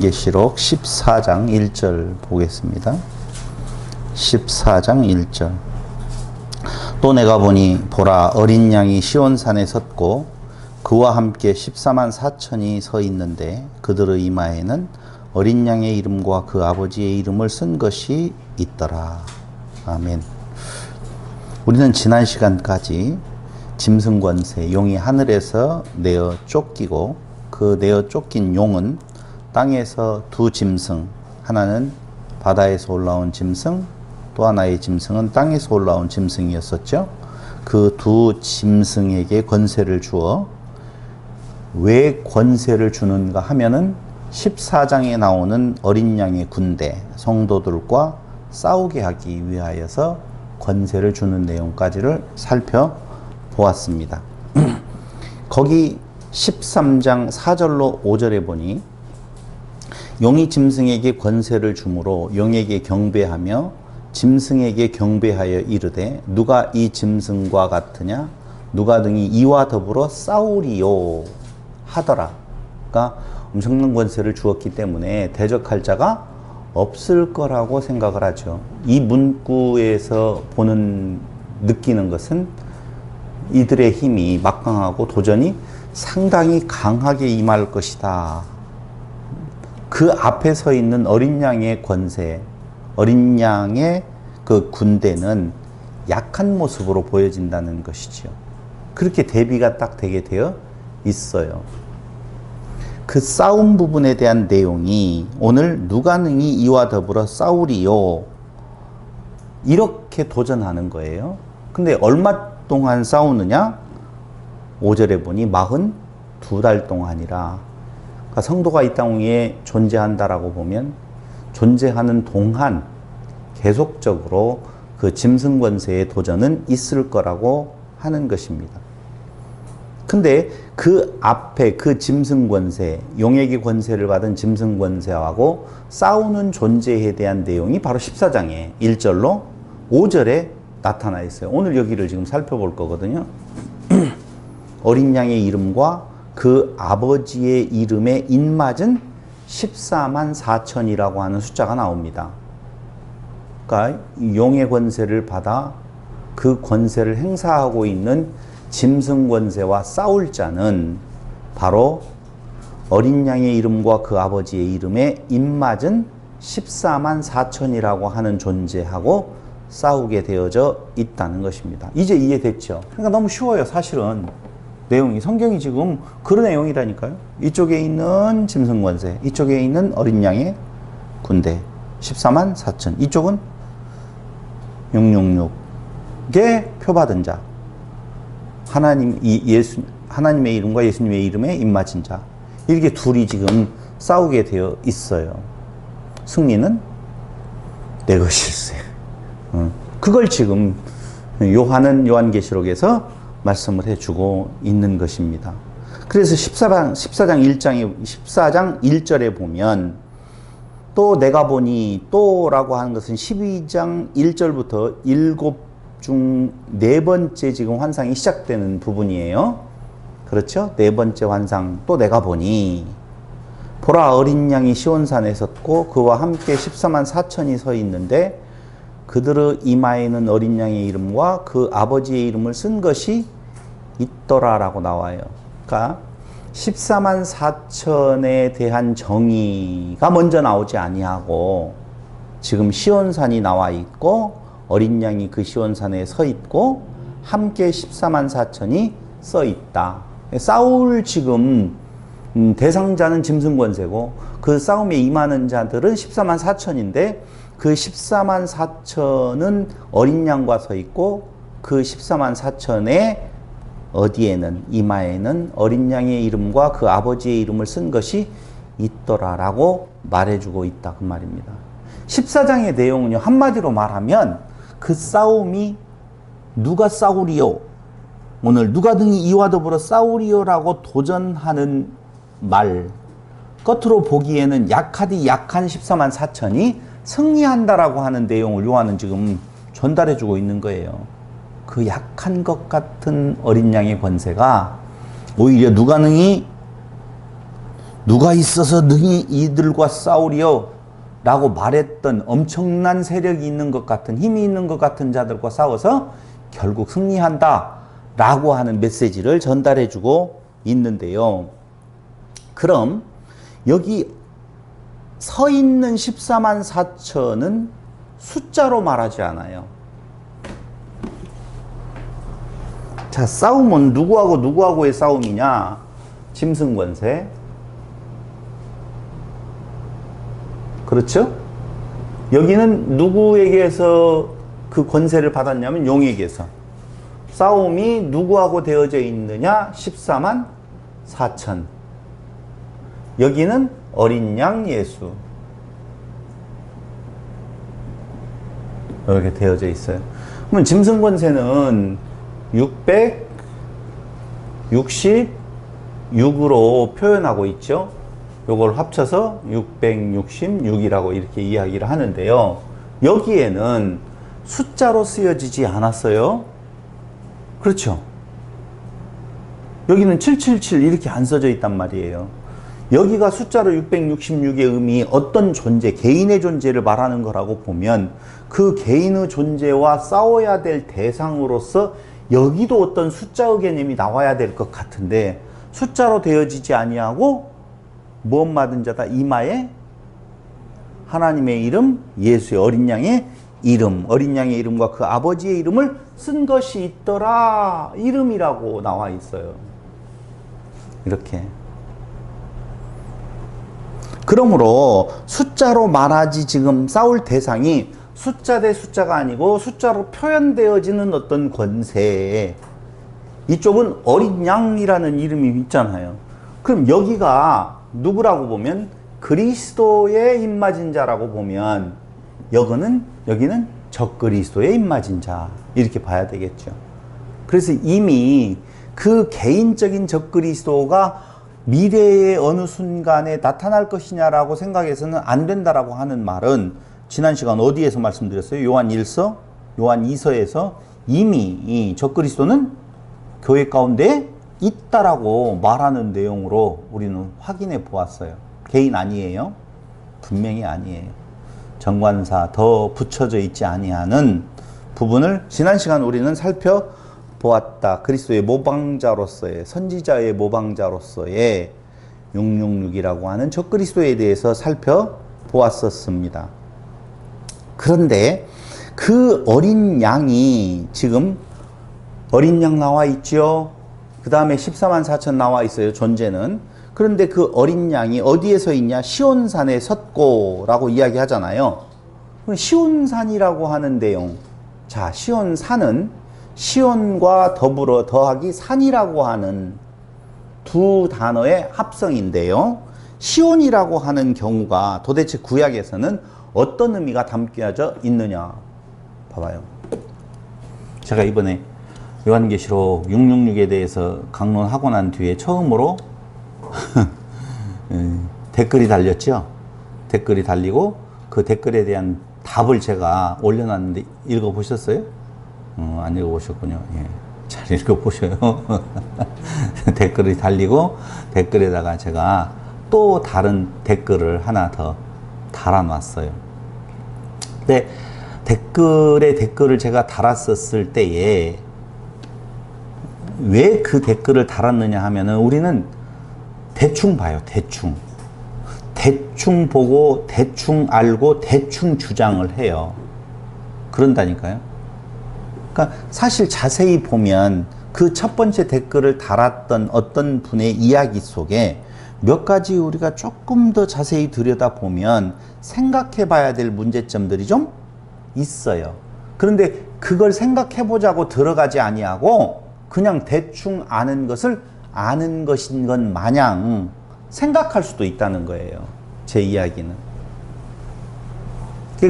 계시록 14장 1절 보겠습니다. 14장 1절. 또 내가 보니 보라 어린 양이 시온산에 섰고 그와 함께 14만 4천이 서 있는데 그들의 이마에는 어린 양의 이름과 그 아버지의 이름을 쓴 것이 있더라. 아멘. 우리는 지난 시간까지 짐승 권세, 용이 하늘에서 내어 쫓기고 그 내어 쫓긴 용은 땅에서 두 짐승, 하나는 바다에서 올라온 짐승, 또 하나의 짐승은 땅에서 올라온 짐승이었었죠. 그 두 짐승에게 권세를 주어 왜 권세를 주는가 하면은 14장에 나오는 어린 양의 군대, 성도들과 싸우게 하기 위하여서 권세를 주는 내용까지를 살펴보았습니다. 거기 13장 4절로 5절에 보니 용이 짐승에게 권세를 주므로 용에게 경배하며 짐승에게 경배하여 이르되 누가 이 짐승과 같으냐 누가 등이 이와 더불어 싸우리요 하더라. 그러니까 엄청난 권세를 주었기 때문에 대적할 자가 없을 거라고 생각을 하죠. 이 문구에서 느끼는 것은 이들의 힘이 막강하고 도전이 상당히 강하게 임할 것이다. 그 앞에 서 있는 어린 양의 권세, 어린 양의 그 군대는 약한 모습으로 보여진다는 것이죠. 그렇게 대비가 딱 되게 되어 있어요. 그 싸움 부분에 대한 내용이 오늘 누가 능히 이와 더불어 싸우리요 이렇게 도전하는 거예요. 근데 얼마 동안 싸우느냐? 5절에 보니 42달 동안이라. 그러니까 성도가 이 땅 위에 존재한다라고 보면 존재하는 동안 계속적으로 그 짐승 권세의 도전은 있을 거라고 하는 것입니다. 근데 그 앞에 그 짐승 권세, 용에게 권세를 받은 짐승 권세하고 싸우는 존재에 대한 내용이 바로 14장의 1절로 5절에 나타나 있어요. 오늘 여기를 지금 살펴볼 거거든요. 어린 양의 이름과 그 아버지의 이름에 인맞은 14만 4천이라고 하는 숫자가 나옵니다. 그러니까 용의 권세를 받아 그 권세를 행사하고 있는 짐승 권세와 싸울 자는 바로 어린 양의 이름과 그 아버지의 이름에 인맞은 14만 4천이라고 하는 존재하고 싸우게 되어져 있다는 것입니다. 이제 이해됐죠? 그러니까 너무 쉬워요, 사실은. 내용이 성경이 지금 그런 내용이라니까요. 이쪽에 있는 짐승 권세, 이쪽에 있는 어린 양의 군대 14만 4천, 이쪽은 666의 표받은 자, 하나님의 이름과 예수님의 이름에 입맞은 자, 이렇게 둘이 지금 싸우게 되어 있어요. 승리는 내 것일세. 그걸 지금 요한계시록에서 말씀을 해주고 있는 것입니다. 그래서 14장 1절에 보면 또 내가 보니 또라고 하는 것은 12장 1절부터 7 중 4번째 지금 환상이 시작되는 부분이에요. 그렇죠? 4번째 환상. 또 내가 보니 보라 어린 양이 시온산에 섰고 그와 함께 14만 4천이 서 있는데 그들의 이마에는 어린 양의 이름과 그 아버지의 이름을 쓴 것이 있더라라고 나와요. 그러니까 14만 4천에 대한 정의가 먼저 나오지 아니하고 지금 시온산이 나와 있고 어린 양이 그 시온산에 서 있고 함께 14만 4천이 써 있다. 싸울 지금 대상자는 짐승 권세고 그 싸움에 임하는 자들은 14만 4천인데 그 14만 4천은 어린 양과 서 있고 그 14만 4천의 어디에는 이마에는 어린 양의 이름과 그 아버지의 이름을 쓴 것이 있더라라고 말해주고 있다 그 말입니다. 14장의 내용은요 한마디로 말하면 그 싸움이 누가 싸우리요 오늘 누가 등이 이와 더불어 싸우리요라고 도전하는 말 겉으로 보기에는 약하디 약한 14만 4천이 승리한다라고 하는 내용을 요한은 지금 전달해주고 있는 거예요. 그 약한 것 같은 어린 양의 권세가 오히려 누가 누가 있어서 능히 이들과 싸우리요 라고 말했던 엄청난 세력이 있는 것 같은, 힘이 있는 것 같은 자들과 싸워서 결국 승리한다 라고 하는 메시지를 전달해 주고 있는데요. 그럼 여기 서 있는 14만 4천은 숫자로 말하지 않아요. 자, 싸움은 누구하고 누구하고의 싸움이냐? 짐승권세. 그렇죠? 여기는 누구에게서 그 권세를 받았냐면 용에게서. 싸움이 누구하고 되어져 있느냐? 14만 4천. 여기는 어린 양 예수. 이렇게 되어져 있어요. 그러면 짐승 권세는 666으로 표현하고 있죠. 요걸 합쳐서 666이라고 이렇게 이야기를 하는데요. 여기에는 숫자로 쓰여지지 않았어요. 그렇죠? 여기는 777 이렇게 안 써져 있단 말이에요. 여기가 숫자로 666의 의미, 어떤 존재, 개인의 존재를 말하는 거라고 보면 그 개인의 존재와 싸워야 될 대상으로서 여기도 어떤 숫자의 개념이 나와야 될 것 같은데 숫자로 되어지지 아니하고 무엇 받은 자다? 이마에 하나님의 이름, 예수의 어린 양의 이름, 어린 양의 이름과 그 아버지의 이름을 쓴 것이 있더라. 이름이라고 나와 있어요. 이렇게. 그러므로 숫자로 말하지 지금 싸울 대상이 숫자 대 숫자가 아니고 숫자로 표현되어지는 어떤 권세. 이쪽은 어린 양이라는 이름이 있잖아요. 그럼 여기가 누구라고 보면 그리스도의 입맞은 자라고 보면 여기는 적그리스도의 입맞은 자 이렇게 봐야 되겠죠. 그래서 이미 그 개인적인 적그리스도가 미래의 어느 순간에 나타날 것이냐라고 생각해서는 안 된다라고 하는 말은 지난 시간 어디에서 말씀드렸어요? 요한 1서, 요한 2서에서 이미 이 적그리스도는 교회 가운데 있다라고 말하는 내용으로 우리는 확인해 보았어요. 개인 아니에요. 분명히 아니에요. 정관사 더 붙여져 있지 아니하는 부분을 지난 시간 우리는 살펴보았다. 그리스도의 모방자로서의 선지자의 모방자로서의 666이라고 하는 적그리스도에 대해서 살펴보았었습니다. 그런데 그 어린 양이 지금 어린 양 나와 있죠. 그 다음에 14만 4천 나와 있어요. 존재는. 그런데 그 어린 양이 어디에서 있냐? 시온산에 섰고라고 이야기하잖아요. 시온산이라고 하는 내용. 자, 시온산은 시온과 더불어 더하기 산이라고 하는 두 단어의 합성인데요. 시온이라고 하는 경우가 도대체 구약에서는 어떤 의미가 담겨져 있느냐? 봐봐요. 제가 이번에 요한계시록 666에 대해서 강론하고 난 뒤에 처음으로 댓글이 달렸죠. 댓글이 달리고 그 댓글에 대한 답을 제가 올려놨는데 읽어보셨어요? 안 읽어보셨군요. 예, 잘 읽어보셔요. 댓글이 달리고 댓글에다가 제가 또 다른 댓글을 하나 더 달아놨어요. 근데 댓글에 댓글을 제가 달았었을 때에 왜 그 댓글을 달았느냐 하면은 우리는 대충 봐요. 대충 보고 대충 알고 대충 주장을 해요. 그런다니까요. 그러니까 사실 자세히 보면 그 첫 번째 댓글을 달았던 어떤 분의 이야기 속에 몇 가지 우리가 조금 더 자세히 들여다보면 생각해 봐야 될 문제점들이 좀 있어요. 그런데 그걸 생각해 보자고 들어가지 아니하고 그냥 대충 아는 것을 아는 것인 것 마냥 생각할 수도 있다는 거예요. 제 이야기는.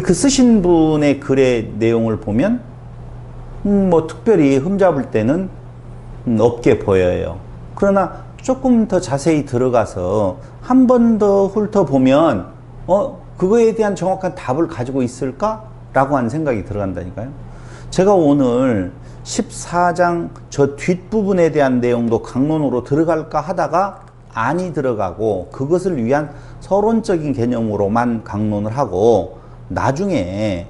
그 쓰신 분의 글의 내용을 보면 뭐 특별히 흠잡을 때는 없게 보여요. 그러나 조금 더 자세히 들어가서 한 번 더 훑어보면 그거에 대한 정확한 답을 가지고 있을까? 라고 하는 생각이 들어간다니까요. 제가 오늘 14장 저 뒷부분에 대한 내용도 강론으로 들어갈까 하다가 안이 들어가고 그것을 위한 서론적인 개념으로만 강론을 하고 나중에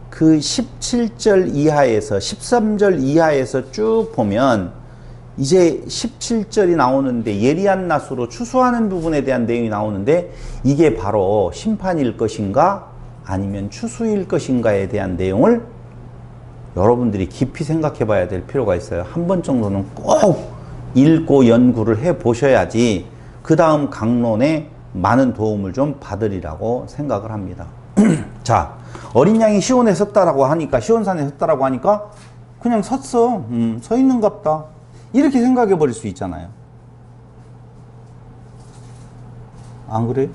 그 17절 이하에서 13절 이하에서 쭉 보면 이제 17절이 나오는데 예리한 낫으로 추수하는 부분에 대한 내용이 나오는데 이게 바로 심판일 것인가 아니면 추수일 것인가에 대한 내용을 여러분들이 깊이 생각해 봐야 될 필요가 있어요. 한 번 정도는 꼭 읽고 연구를 해 보셔야지 그 다음 강론에 많은 도움을 좀 받으리라고 생각을 합니다. 자, 어린 양이 시온에 섰다라고 하니까, 시온산에 섰다라고 하니까 그냥 섰어. 서 있는갑다. 이렇게 생각해 버릴 수 있잖아요. 안 그래요?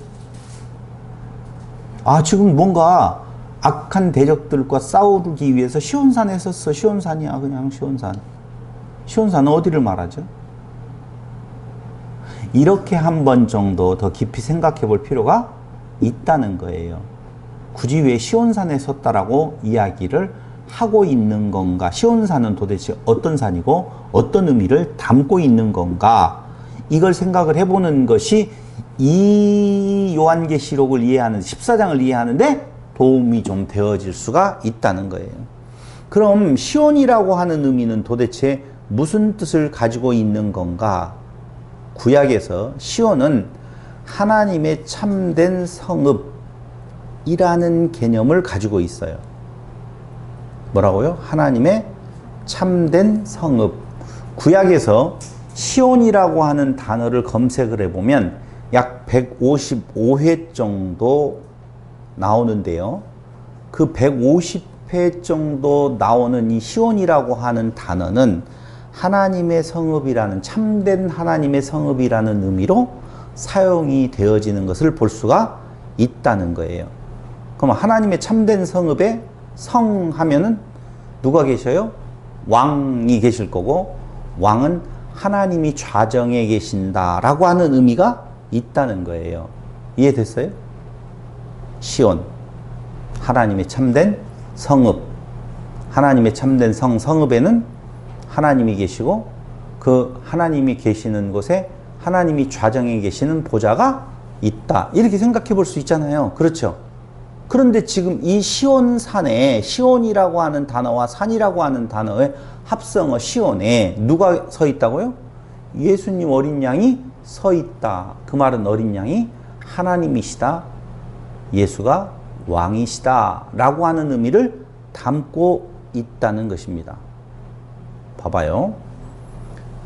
아, 지금 뭔가 악한 대적들과 싸우기 위해서 시온산에 섰어. 시온산이야. 그냥 시온산. 시온산은 어디를 말하죠? 이렇게 한 번 정도 더 깊이 생각해 볼 필요가 있다는 거예요. 굳이 왜 시온산에 섰다라고 이야기를 하고 있는 건가? 시온산은 도대체 어떤 산이고 어떤 의미를 담고 있는 건가? 이걸 생각을 해보는 것이 이 요한계시록을 이해하는 14장을 이해하는데 도움이 좀 되어질 수가 있다는 거예요. 그럼 시온이라고 하는 의미는 도대체 무슨 뜻을 가지고 있는 건가? 구약에서 시온은 하나님의 참된 성읍이라는 개념을 가지고 있어요. 뭐라고요? 하나님의 참된 성읍. 구약에서 시온이라고 하는 단어를 검색을 해보면 약 155회 정도 나오는데요. 그 150회 정도 나오는 이 시온이라고 하는 단어는 하나님의 성읍이라는, 참된 하나님의 성읍이라는 의미로 사용이 되어지는 것을 볼 수가 있다는 거예요. 그럼 하나님의 참된 성읍에 성 하면은 누가 계셔요? 왕이 계실 거고, 왕은 하나님이 좌정에 계신다라고 하는 의미가 있다는 거예요. 이해됐어요? 시온, 하나님의 참된 성읍. 하나님의 참된 성읍에는 하나님이 계시고 그 하나님이 계시는 곳에 하나님이 좌정에 계시는 보좌가 있다. 이렇게 생각해 볼 수 있잖아요. 그렇죠? 그런데 지금 이 시온산에, 시온이라고 하는 단어와 산이라고 하는 단어의 합성어 시온에 누가 서 있다고요? 예수님 어린 양이 서 있다. 그 말은 어린 양이 하나님이시다. 예수가 왕이시다. 라고 하는 의미를 담고 있다는 것입니다. 봐봐요.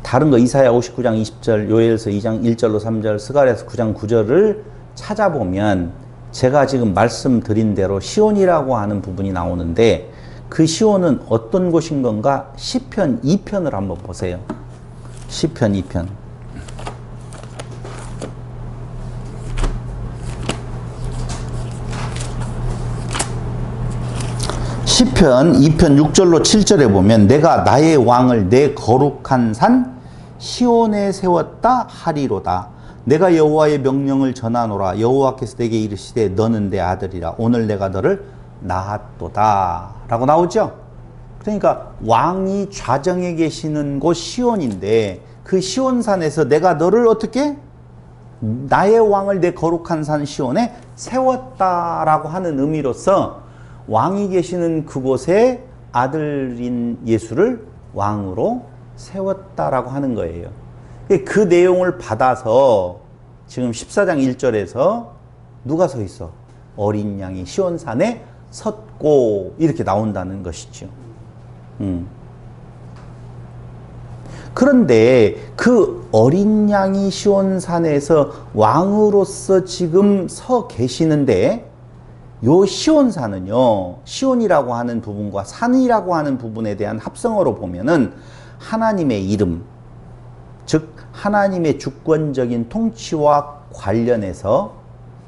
다른 거 이사야 59장 20절, 요엘서 2장 1절로 3절, 스가랴서 9장 9절을 찾아보면 제가 지금 말씀드린 대로 시온이라고 하는 부분이 나오는데 그 시온은 어떤 곳인 건가? 시편 2편을 한번 보세요. 시편 2편. 시편 2편 6절로 7절에 보면 내가 나의 왕을 내 거룩한 산 시온에 세웠다 하리로다. 내가 여호와의 명령을 전하노라. 여호와께서 내게 이르시되 너는 내 아들이라. 오늘 내가 너를 낳았도다. 라고 나오죠. 그러니까 왕이 좌정에 계시는 곳 시온인데 그 시온산에서 내가 너를 어떻게? 나의 왕을 내 거룩한 산 시온에 세웠다라고 하는 의미로서 왕이 계시는 그곳에 아들인 예수를 왕으로 세웠다라고 하는 거예요. 그 내용을 받아서 지금 14장 1절에서 누가 서 있어? 어린 양이 시온산에 섰고 이렇게 나온다는 것이죠. 그런데 그 어린 양이 시온산에서 왕으로서 지금 서 계시는데 요 시온산은요, 시온이라고 하는 부분과 산이라고 하는 부분에 대한 합성어로 보면은 하나님의 이름, 즉 하나님의 주권적인 통치와 관련해서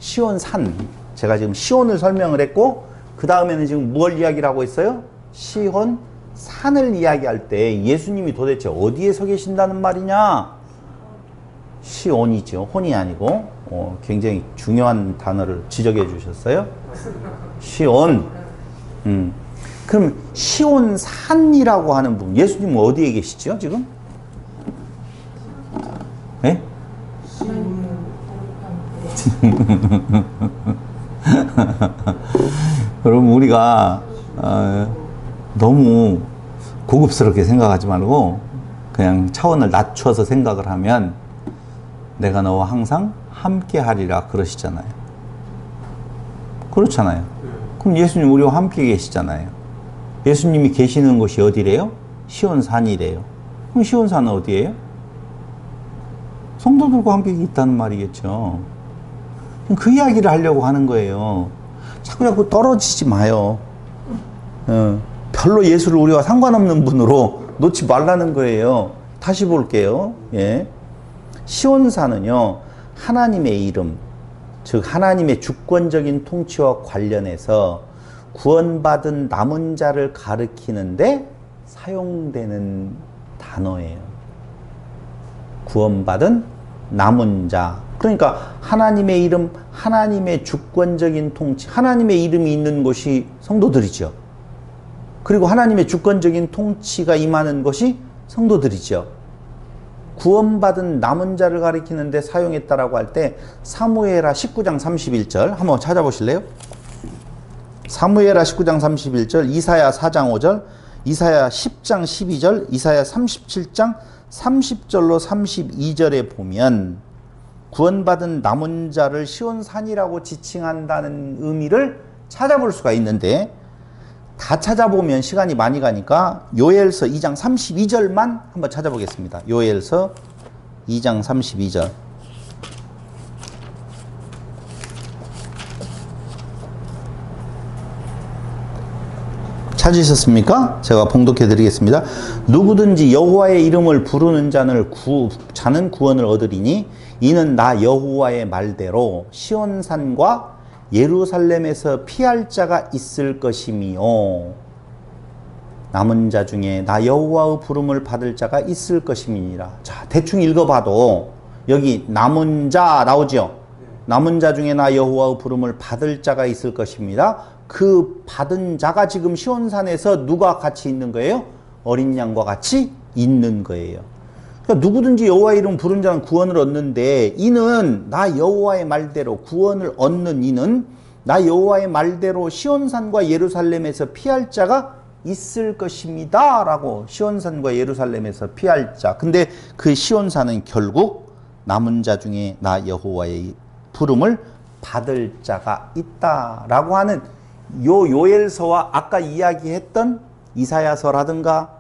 시온산, 제가 지금 시온을 설명을 했고 그 다음에는 지금 무엇을 이야기를 하고 있어요? 시온산을 이야기할 때 예수님이 도대체 어디에 서 계신다는 말이냐? 시온이죠. 혼이 아니고 굉장히 중요한 단어를 지적해 주셨어요. 시온. 그럼 시온산이라고 하는 부분, 예수님은 어디에 계시죠 지금? 네? 그럼 우리가 너무 고급스럽게 생각하지 말고 그냥 차원을 낮춰서 생각을 하면 내가 너와 항상 함께 하리라 그러시잖아요. 그렇잖아요. 그럼 예수님 우리와 함께 계시잖아요. 예수님이 계시는 곳이 어디래요? 시온산이래요. 그럼 시온산은 어디예요? 성도들과 함께 있다는 말이겠죠. 그 이야기를 하려고 하는 거예요. 자꾸 떨어지지 마요. 별로 예수를 우리와 상관없는 분으로 놓지 말라는 거예요. 다시 볼게요. 예. 시온산은요, 하나님의 이름, 즉 하나님의 주권적인 통치와 관련해서 구원받은 남은 자를 가리키는데 사용되는 단어예요. 구원받은 남은 자. 그러니까 하나님의 이름, 하나님의 주권적인 통치, 하나님의 이름이 있는 곳이 성도들이죠. 그리고 하나님의 주권적인 통치가 임하는 것이 성도들이죠. 구원받은 남은 자를 가리키는데 사용했다라고 할 때 사무엘하 19장 31절 한번 찾아보실래요? 사무엘하 19장 31절, 이사야 4장 5절, 이사야 10장 12절, 이사야 37장 30절로 32절에 보면 구원받은 남은 자를 시온산이라고 지칭한다는 의미를 찾아볼 수가 있는데, 다 찾아보면 시간이 많이 가니까 요엘서 2장 32절만 한번 찾아보겠습니다. 요엘서 2장 32절. 찾으셨습니까? 제가 봉독해 드리겠습니다. 누구든지 여호와의 이름을 부르는 자는 구원을 얻으리니 이는 나 여호와의 말대로 시온산과 예루살렘에서 피할 자가 있을 것이미요. 남은 자 중에 나 여호와의 부름을 받을 자가 있을 것임이니라. 자, 대충 읽어봐도 여기 남은 자 나오죠? 남은 자 중에 나 여호와의 부름을 받을 자가 있을 것입니다. 그 받은 자가 지금 시온산에서 누가 같이 있는 거예요? 어린 양과 같이 있는 거예요. 그러니까 누구든지 여호와의 이름 부른 자는 구원을 얻는데, 이는 나 여호와의 말대로 구원을 얻는 이는 나 여호와의 말대로 시온산과 예루살렘에서 피할 자가 있을 것입니다 라고. 시온산과 예루살렘에서 피할 자. 근데 그 시온산은 결국 남은 자 중에 나 여호와의 부름을 받을 자가 있다라고 하는 요 요엘서와 아까 이야기했던 이사야서라든가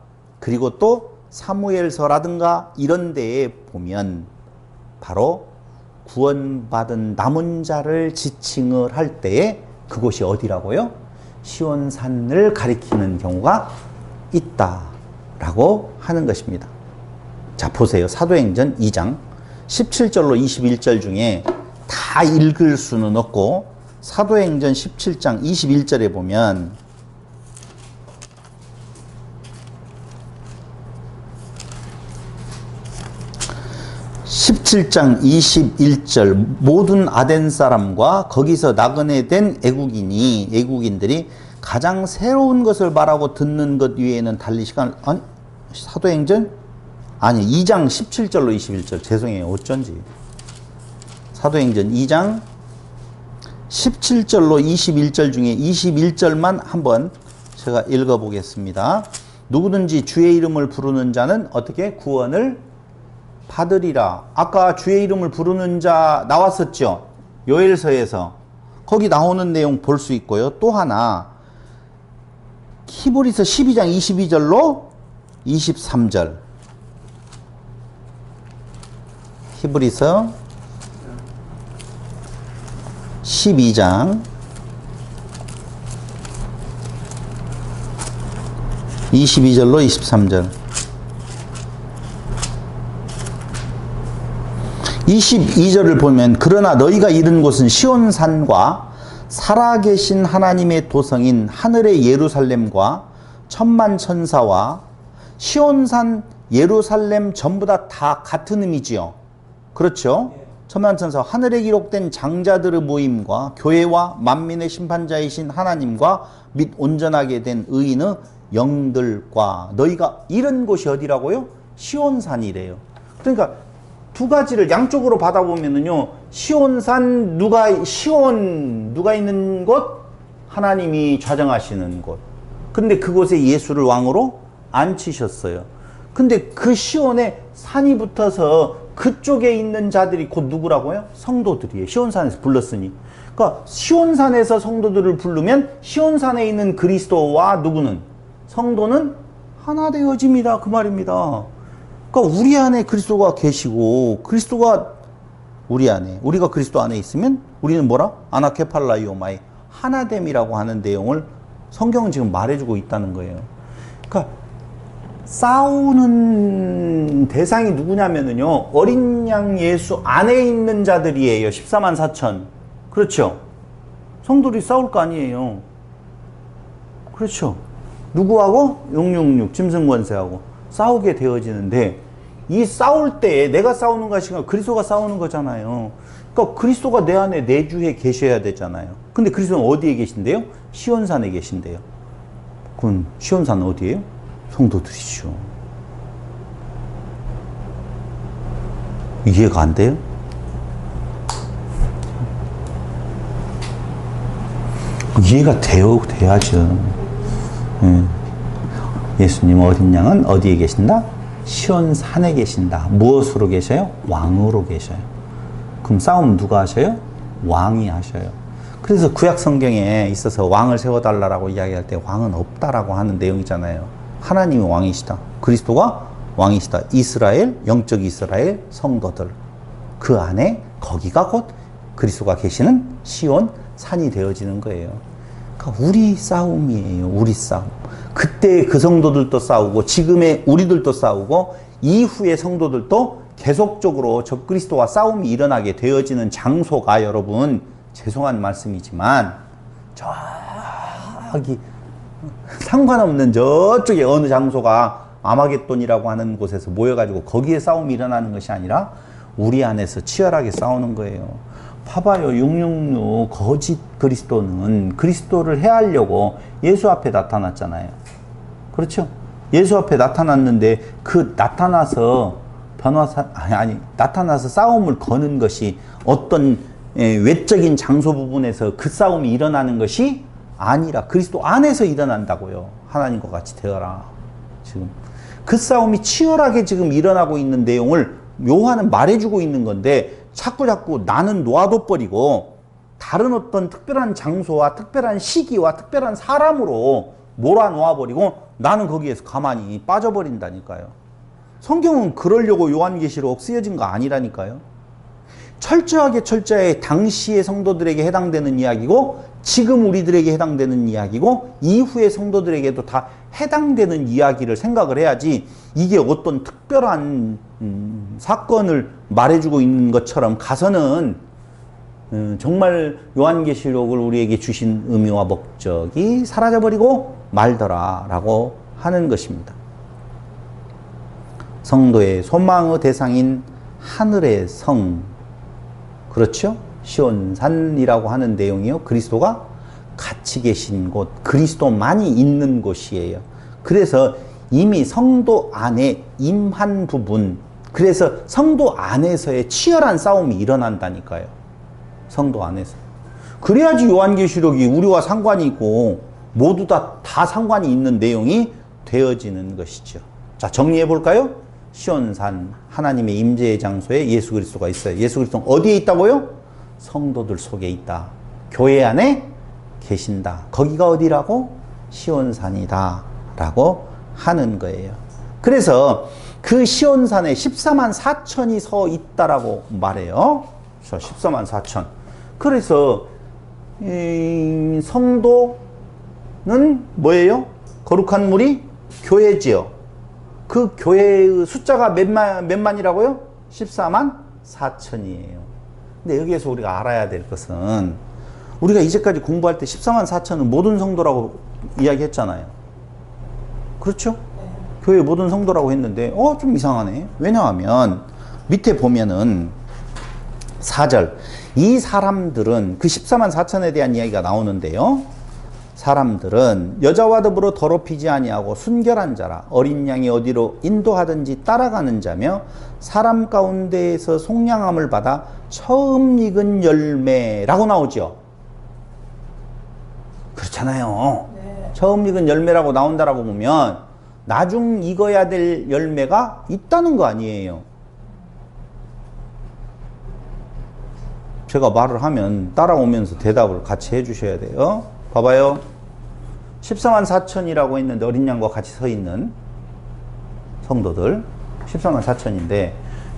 그리고 또 사무엘서라든가 이런 데에 보면 바로 구원받은 남은 자를 지칭을 할 때에 그곳이 어디라고요? 시온산을 가리키는 경우가 있다라고 하는 것입니다. 자, 보세요. 사도행전 2장 17절로 21절 중에 다 읽을 수는 없고 사도행전 17장 21절에 보면 17장 21절 모든 아덴 사람과 거기서 나그네 된 애국인들이 가장 새로운 것을 말하고 듣는 것 외에는 달리 시간을 사도행전 2장 17절로 21절 죄송해요. 어쩐지 사도행전 2장 17절로 21절 중에 21절만 한번 제가 읽어보겠습니다. 누구든지 주의 이름을 부르는 자는 어떻게 구원을 받으리라. 아까 주의 이름을 부르는 자 나왔었죠. 요엘서에서 거기 나오는 내용 볼 수 있고요. 또 하나 히브리서 12장 22절로 23절 히브리서 12장 22절로 23절 22절을 보면 그러나 너희가 이른 곳은 시온산과 살아계신 하나님의 도성인 하늘의 예루살렘과 천만 천사와 시온산 예루살렘 전부 다 같은 의미지요. 그렇죠? 천만 천사 하늘에 기록된 장자들의 모임과 교회와 만민의 심판자이신 하나님과 및 온전하게 된 의인의 영들과 너희가 이런 곳이 어디라고요? 시온산이래요. 그러니까 두 가지를 양쪽으로 받아보면은요, 시온산 누가 있는 곳? 하나님이 좌정하시는 곳. 근데 그곳에 예수를 왕으로 앉히셨어요. 근데 그 시온에 산이 붙어서 그쪽에 있는 자들이 곧 누구라고요? 성도들이에요. 시온산에서 불렀으니. 그러니까 시온산에서 성도들을 부르면 시온산에 있는 그리스도와 누구는? 성도는 하나 되어집니다. 그 말입니다. 그러니까 우리 안에 그리스도가 계시고 그리스도가 우리 안에, 우리가 그리스도 안에 있으면 우리는 뭐라? 아나케팔라이오마이 하나됨이라고 하는 내용을 성경은 지금 말해주고 있다는 거예요. 그러니까 싸우는 대상이 누구냐면요, 어린 양 예수 안에 있는 자들이에요. 14만 4천. 그렇죠? 성도들이 싸울 거 아니에요. 그렇죠? 누구하고? 666 짐승 권세하고 싸우게 되어지는데, 이 싸울 때 내가 싸우는 것이 아니라 그리스도가 싸우는 거잖아요. 그러니까 그리스도가 내 안에 내주에 계셔야 되잖아요. 근데 그리스도는 어디에 계신대요? 시온산에 계신대요. 그럼 시온산은 어디예요? 성도들이죠. 이해가 안 돼요? 이해가 돼야죠. 예수님 어린 양은 어디에 계신다? 시온산에 계신다. 무엇으로 계셔요? 왕으로 계셔요. 그럼 싸움 누가 하셔요? 왕이 하셔요. 그래서 구약 성경에 있어서 왕을 세워달라고 이야기할 때 왕은 없다라고 하는 내용이잖아요. 하나님이 왕이시다. 그리스도가 왕이시다. 이스라엘, 영적 이스라엘 성도들. 그 안에 거기가 곧 그리스도가 계시는 시온 산이 되어지는 거예요. 그러니까 우리 싸움이에요. 우리 싸움. 그때 그 성도들도 싸우고 지금의 우리들도 싸우고 이후의 성도들도 계속적으로 적그리스도와 싸움이 일어나게 되어지는 장소가, 여러분, 죄송한 말씀이지만 저기 상관없는 저쪽에 어느 장소가 아마겟돈이라고 하는 곳에서 모여가지고 거기에 싸움이 일어나는 것이 아니라 우리 안에서 치열하게 싸우는 거예요. 봐봐요. 666 거짓 그리스도는 나타를 해하려고 예수 앞에 나타났잖아요. 그렇죠? 예수 앞에 나타났는데 그 나타나서 나타나서 싸움을 거는 것이 어떤 외적인 장소 부분에서 그 싸움이 일어나는 것이 아니라 그리스도 안에서 일어난다고요. 하나님과 같이 되어라. 지금 그 싸움이 치열하게 지금 일어나고 있는 내용을 요한은 말해주고 있는 건데, 자꾸 나는 놔둬버리고 다른 어떤 특별한 장소와 특별한 시기와 특별한 사람으로 몰아놓아버리고 나는 거기에서 가만히 빠져버린다니까요. 성경은 그러려고 요한계시록 쓰여진 거 아니라니까요. 철저하게 당시의 성도들에게 해당되는 이야기고 지금 우리들에게 해당되는 이야기고 이후의 성도들에게도 다 해당되는 이야기를 생각을 해야지, 이게 어떤 특별한 사건을 말해주고 있는 것처럼 가서는 정말 요한계시록을 우리에게 주신 의미와 목적이 사라져버리고 말더라라고 하는 것입니다. 성도의 소망의 대상인 하늘의 성, 그렇죠? 시온산이라고 하는 내용이요. 그리스도가 같이 계신 곳, 그리스도만이 있는 곳이에요. 그래서 이미 성도 안에 임한 부분, 그래서 성도 안에서의 치열한 싸움이 일어난다니까요. 성도 안에서. 그래야지 요한계시록이 우리와 상관이 있고 모두 다 상관이 있는 내용이 되어지는 것이죠. 자, 정리해 볼까요? 시온산, 하나님의 임재의 장소에 예수 그리스도가 있어요. 예수 그리스도는 어디에 있다고요? 성도들 속에 있다. 교회 안에 계신다. 거기가 어디라고? 시온산이다 라고 하는 거예요. 그래서 그 시온산에 14만 4천이 서 있다라고 말해요. 14만 4천. 그래서 성도는 뭐예요? 거룩한 물이 교회지요. 그 교회의 숫자가 몇 만이라고요? 14만 4천이에요. 근데 여기에서 우리가 알아야 될 것은, 우리가 이제까지 공부할 때 14만 4천은 모든 성도라고 이야기했잖아요. 그렇죠? 교회 모든 성도라고 했는데 좀 이상하네. 왜냐하면 밑에 보면은 4절, 이 사람들은, 그 14만 4천에 대한 이야기가 나오는데요, 사람들은 여자와 더불어 더럽히지 아니하고 순결한 자라 어린 양이 어디로 인도하든지 따라가는 자며 사람 가운데에서 속량함을 받아 처음 익은 열매라고 나오죠. 그렇잖아요. 네. 처음 익은 열매라고 나온다라고 보면 나중 익어야 될 열매가 있다는 거 아니에요. 제가 말을 하면 따라오면서 대답을 같이 해주셔야 돼요. 봐봐요. 14만 4천이라고 했는데 어린 양과 같이 서 있는 성도들 14만 4천인데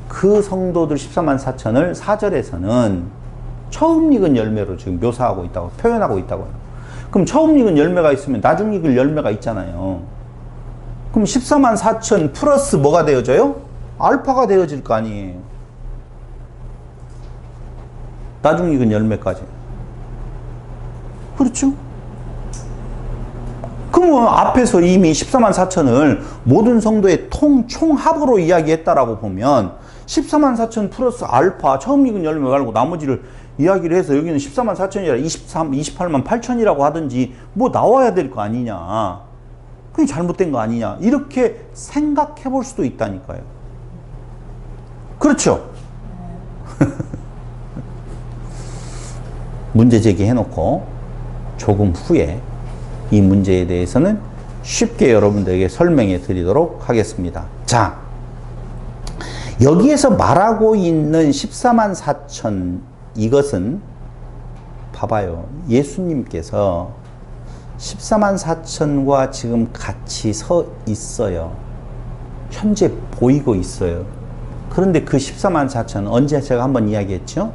그 성도들 14만 4천을 4절에서는 처음 익은 열매로 지금 묘사하고 있다고 표현하고 있다고요. 그럼 처음 익은 열매가 있으면 나중 익을 열매가 있잖아요. 그럼 14만 4천 플러스 뭐가 되어져요? 알파가 되어질 거 아니에요. 나중 익은 열매까지. 그렇죠? 그러면 앞에서 이미 14만 4천을 모든 성도의 총합으로 이야기했다라고 보면 14만 4천 플러스 알파 처음 익은 열매 말고 나머지를 이야기를 해서 여기는 14만 4천이라 28만 8천이라고 하든지 뭐 나와야 될 거 아니냐. 그게 잘못된 거 아니냐. 이렇게 생각해 볼 수도 있다니까요. 그렇죠? 문제 제기해 놓고 조금 후에 이 문제에 대해서는 쉽게 여러분들에게 설명해 드리도록 하겠습니다. 자, 여기에서 말하고 있는 14만 4천 이것은 봐봐요. 예수님께서 14만 4천과 지금 같이 서 있어요. 현재 보이고 있어요. 그런데 그 14만 4천은 언제 제가 한번 이야기했죠?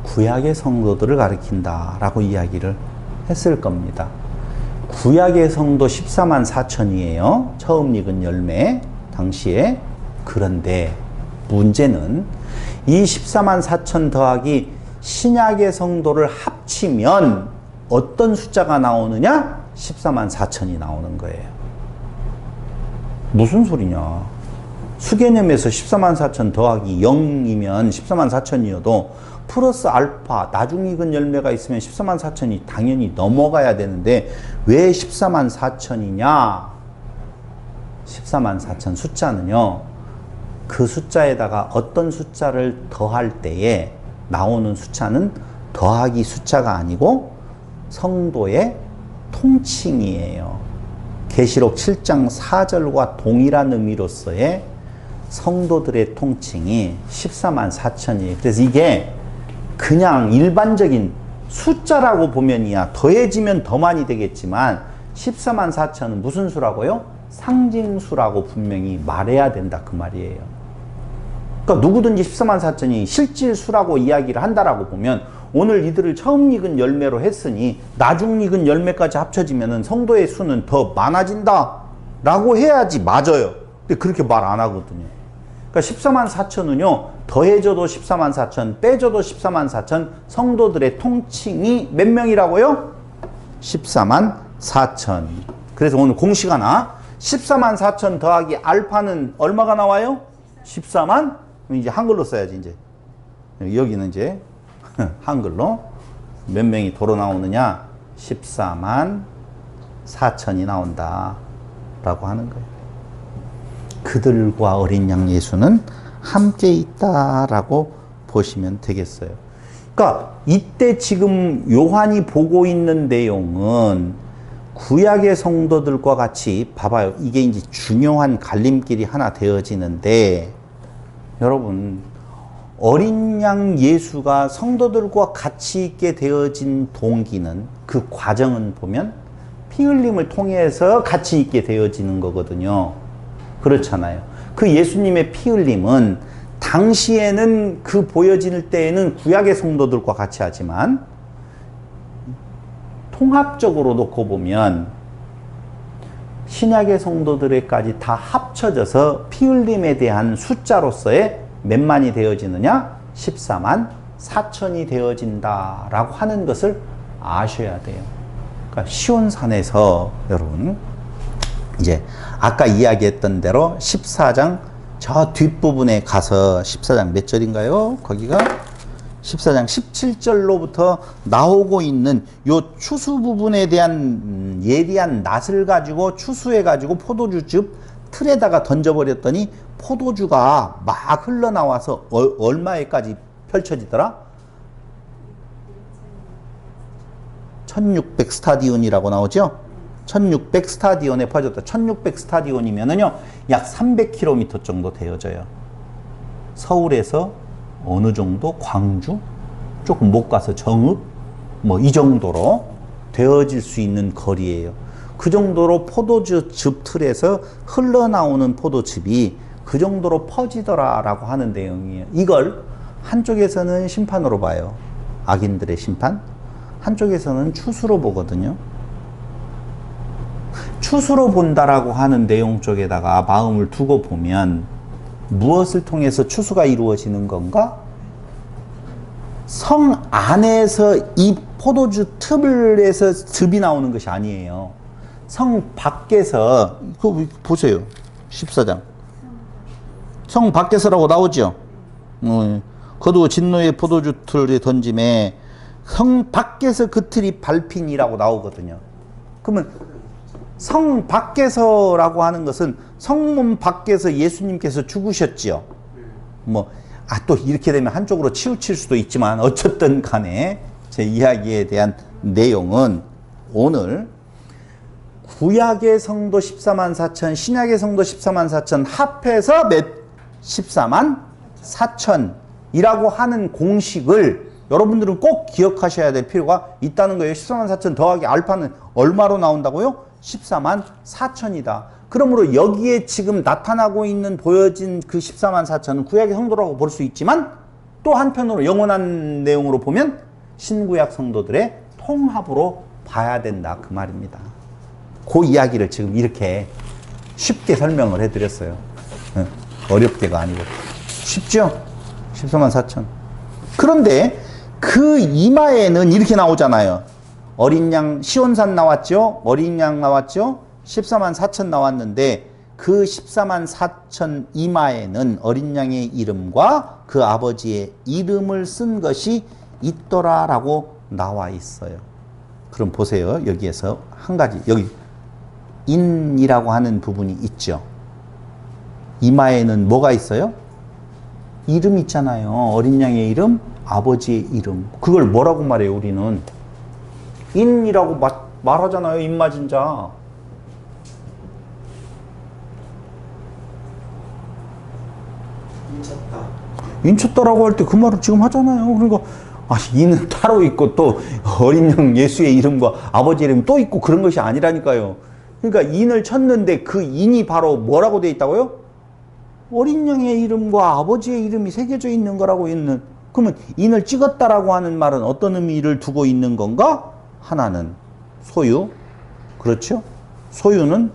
구약의 성도들을 가리킨다라고 이야기를 했을 겁니다. 구약의 성도 14만 4천이에요. 처음 익은 열매 당시에. 그런데 문제는 이 14만 4천 더하기 신약의 성도를 합치면 어떤 숫자가 나오느냐? 14만 4천이 나오는 거예요. 무슨 소리냐? 수개념에서 14만 4천 더하기 0이면 14만 4천이어도 플러스 알파 나중 익은 열매가 있으면 14만 4천이 당연히 넘어가야 되는데 왜 14만 4천이냐? 14만 4천 숫자는요. 그 숫자에다가 어떤 숫자를 더할 때에 나오는 숫자는 더하기 숫자가 아니고 성도의 통칭이에요. 계시록 7장 4절과 동일한 의미로서의 성도들의 통칭이 14만 4천이에요. 그래서 이게 그냥 일반적인 숫자라고 보면이야 더해지면 더 많이 되겠지만 14만 4천은 무슨 수라고요? 상징수라고 분명히 말해야 된다 그 말이에요. 그러니까 누구든지 14만 4천이 실질수라고 이야기를 한다라고 보면 오늘 이들을 처음 익은 열매로 했으니 나중 익은 열매까지 합쳐지면 성도의 수는 더 많아진다 라고 해야지 맞아요. 근데 그렇게 말 안 하거든요. 그러니까 14만 4천은요 더해져도 14만 4천 빼줘도 14만 4천 성도들의 통칭이 몇 명이라고요? 14만 4천. 그래서 오늘 공식 하나 14만 4천 더하기 알파는 얼마가 나와요? 14만? 이제 한글로 써야지 이제. 여기는 이제 한글로 몇 명이 도로 나오느냐? 14만 4천이 나온다 라고 하는 거예요. 그들과 어린 양 예수는 함께 있다라고 보시면 되겠어요. 그러니까 이때 지금 요한이 보고 있는 내용은 구약의 성도들과 같이 봐봐요. 이게 이제 중요한 갈림길이 하나 되어지는데 여러분 어린 양 예수가 성도들과 같이 있게 되어진 동기는 그 과정은 보면 피 흘림을 통해서 같이 있게 되어지는 거거든요. 그렇잖아요. 그 예수님의 피 흘림은 당시에는 그 보여질 때에는 구약의 성도들과 같이 하지만 통합적으로 놓고 보면 신약의 성도들에까지 다 합쳐져서 피 흘림에 대한 숫자로서의 몇만이 되어지느냐? 14만 4천이 되어진다라고 하는 것을 아셔야 돼요. 그러니까 시온산에서 여러분 이제 아까 이야기했던 대로 14장 저 뒷부분에 가서 14장 몇 절인가요? 거기가 14장 17절로부터 나오고 있는 요 추수 부분에 대한 예리한 낫을 가지고 추수해 가지고 포도주즙 틀에다가 던져버렸더니 포도주가 막 흘러나와서 얼마에까지 펼쳐지더라? 1600 스타디온이라고 나오죠? 1600 스타디온에 퍼졌다. 1600 스타디온이면은요, 약 300km 정도 되어져요. 서울에서 어느 정도? 광주? 조금 못 가서 정읍? 뭐 이 정도로 되어질 수 있는 거리예요. 그 정도로 포도즙 틀에서 흘러나오는 포도즙이 그 정도로 퍼지더라라고 하는 내용이에요. 이걸 한쪽에서는 심판으로 봐요. 악인들의 심판. 한쪽에서는 추수로 보거든요. 추수로 본다라고 하는 내용 쪽에다가 마음을 두고 보면 무엇을 통해서 추수가 이루어지는 건가? 성 안에서 이 포도주 틀에서 즙이 나오는 것이 아니에요. 성 밖에서, 그거 보세요. 14장. 성 밖에서라고 나오죠? 거두어 진노의 포도주 틀에 던짐에 성 밖에서 그 틀이 밟힌이라고 나오거든요. 그러면 성 밖에서라고 하는 것은 성문 밖에서 예수님께서 죽으셨지요. 또 이렇게 되면 한쪽으로 치우칠 수도 있지만 어쨌든 간에 제 이야기에 대한 내용은 오늘 구약의 성도 14만 4천, 신약의 성도 14만 4천 합해서 14만 4천이라고 하는 공식을 여러분들은 꼭 기억하셔야 될 필요가 있다는 거예요. 14만 4천 더하기 알파는 얼마로 나온다고요? 14만 4천이다. 그러므로 여기에 지금 나타나고 있는 보여진 그 14만 4천은 구약의 성도라고 볼 수 있지만 또 한편으로 영원한 내용으로 보면 신구약 성도들의 통합으로 봐야 된다 그 말입니다. 그 이야기를 지금 이렇게 쉽게 설명을 해드렸어요. 어렵게가 아니고 쉽죠? 14만 4천. 그런데 그 이마에는 이렇게 나오잖아요. 어린 양 시온산 나왔죠? 어린 양 나왔죠? 14만 4천 나왔는데 그 14만 4천 이마에는 어린 양의 이름과 그 아버지의 이름을 쓴 것이 있더라라고 나와 있어요. 그럼 보세요. 여기에서 한 가지, 여기 인이라고 하는 부분이 있죠. 이마에는 뭐가 있어요? 이름 있잖아요. 어린 양의 이름, 아버지의 이름. 그걸 뭐라고 말해요, 우리는? 인이라고 말하잖아요, 인맞은 자. 인쳤다라고 할 때 그 말을 지금 하잖아요. 그러니까 인은 따로 있고 또 어린 양 예수의 이름과 아버지의 이름 또 있고 그런 것이 아니라니까요. 그러니까 인을 쳤는데 그 인이 바로 뭐라고 되어 있다고요? 어린 양의 이름과 아버지의 이름이 새겨져 있는 거라고 있는. 그러면 인을 찍었다라고 하는 말은 어떤 의미를 두고 있는 건가? 하나는 소유, 그렇죠? 소유는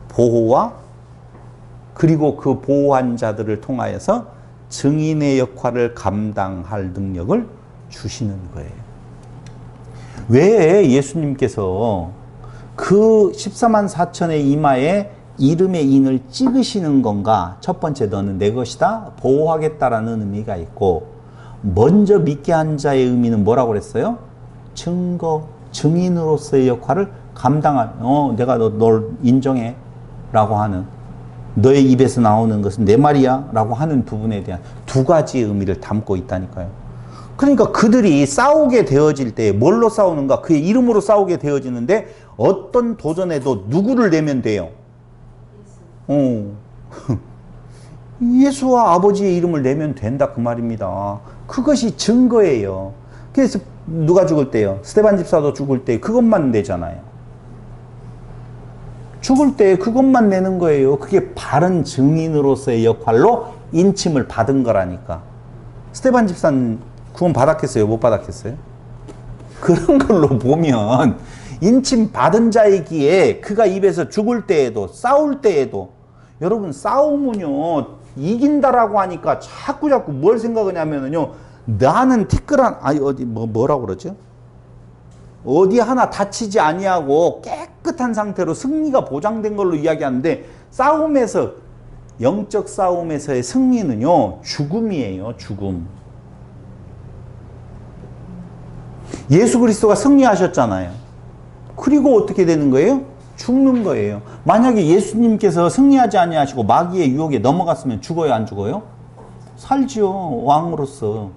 보호와 그리고 그 보호한 자들을 통하여서 증인의 역할을 감당할 능력을 주시는 거예요. 왜 예수님께서 그 14만 4천의 이마에 이름의 인을 찍으시는 건가? 첫 번째, 너는 내 것이다. 보호하겠다라는 의미가 있고, 먼저 믿게 한 자의 의미는 뭐라고 그랬어요? 증거, 증인으로서의 역할을 감당할, 내가 널 인정해. 라고 하는, 너의 입에서 나오는 것은 내 말이야. 라고 하는 부분에 대한 두 가지의 의미를 담고 있다니까요. 그러니까 그들이 싸우게 되어질 때 뭘로 싸우는가? 그의 이름으로 싸우게 되어지는데 어떤 도전에도 누구를 내면 돼요? 예수와 아버지의 이름을 내면 된다 그 말입니다. 그것이 증거예요. 그래서 누가 죽을 때요? 스데반 집사도 죽을 때 그것만 내잖아요. 죽을 때 그것만 내는 거예요. 그게 바른 증인으로서의 역할로 인침을 받은 거라니까. 스데반 집사는 구원 받았겠어요? 못 받았겠어요? 그런 걸로 보면 인침 받은 자이기에 그가 입에서 죽을 때에도 싸울 때에도, 여러분 싸움은요 이긴다라고 하니까 자꾸 뭘 생각하냐면요, 나는 티끌한 어디 뭐라고 그러죠? 어디 하나 다치지 아니하고 깨끗한 상태로 승리가 보장된 걸로 이야기하는데, 싸움에서, 영적 싸움에서의 승리는요 죽음이에요. 죽음. 예수 그리스도가 승리하셨잖아요. 그리고 어떻게 되는 거예요? 죽는 거예요. 만약에 예수님께서 승리하지 아니하시고 마귀의 유혹에 넘어갔으면 죽어요, 안 죽어요? 살지요. 왕으로서.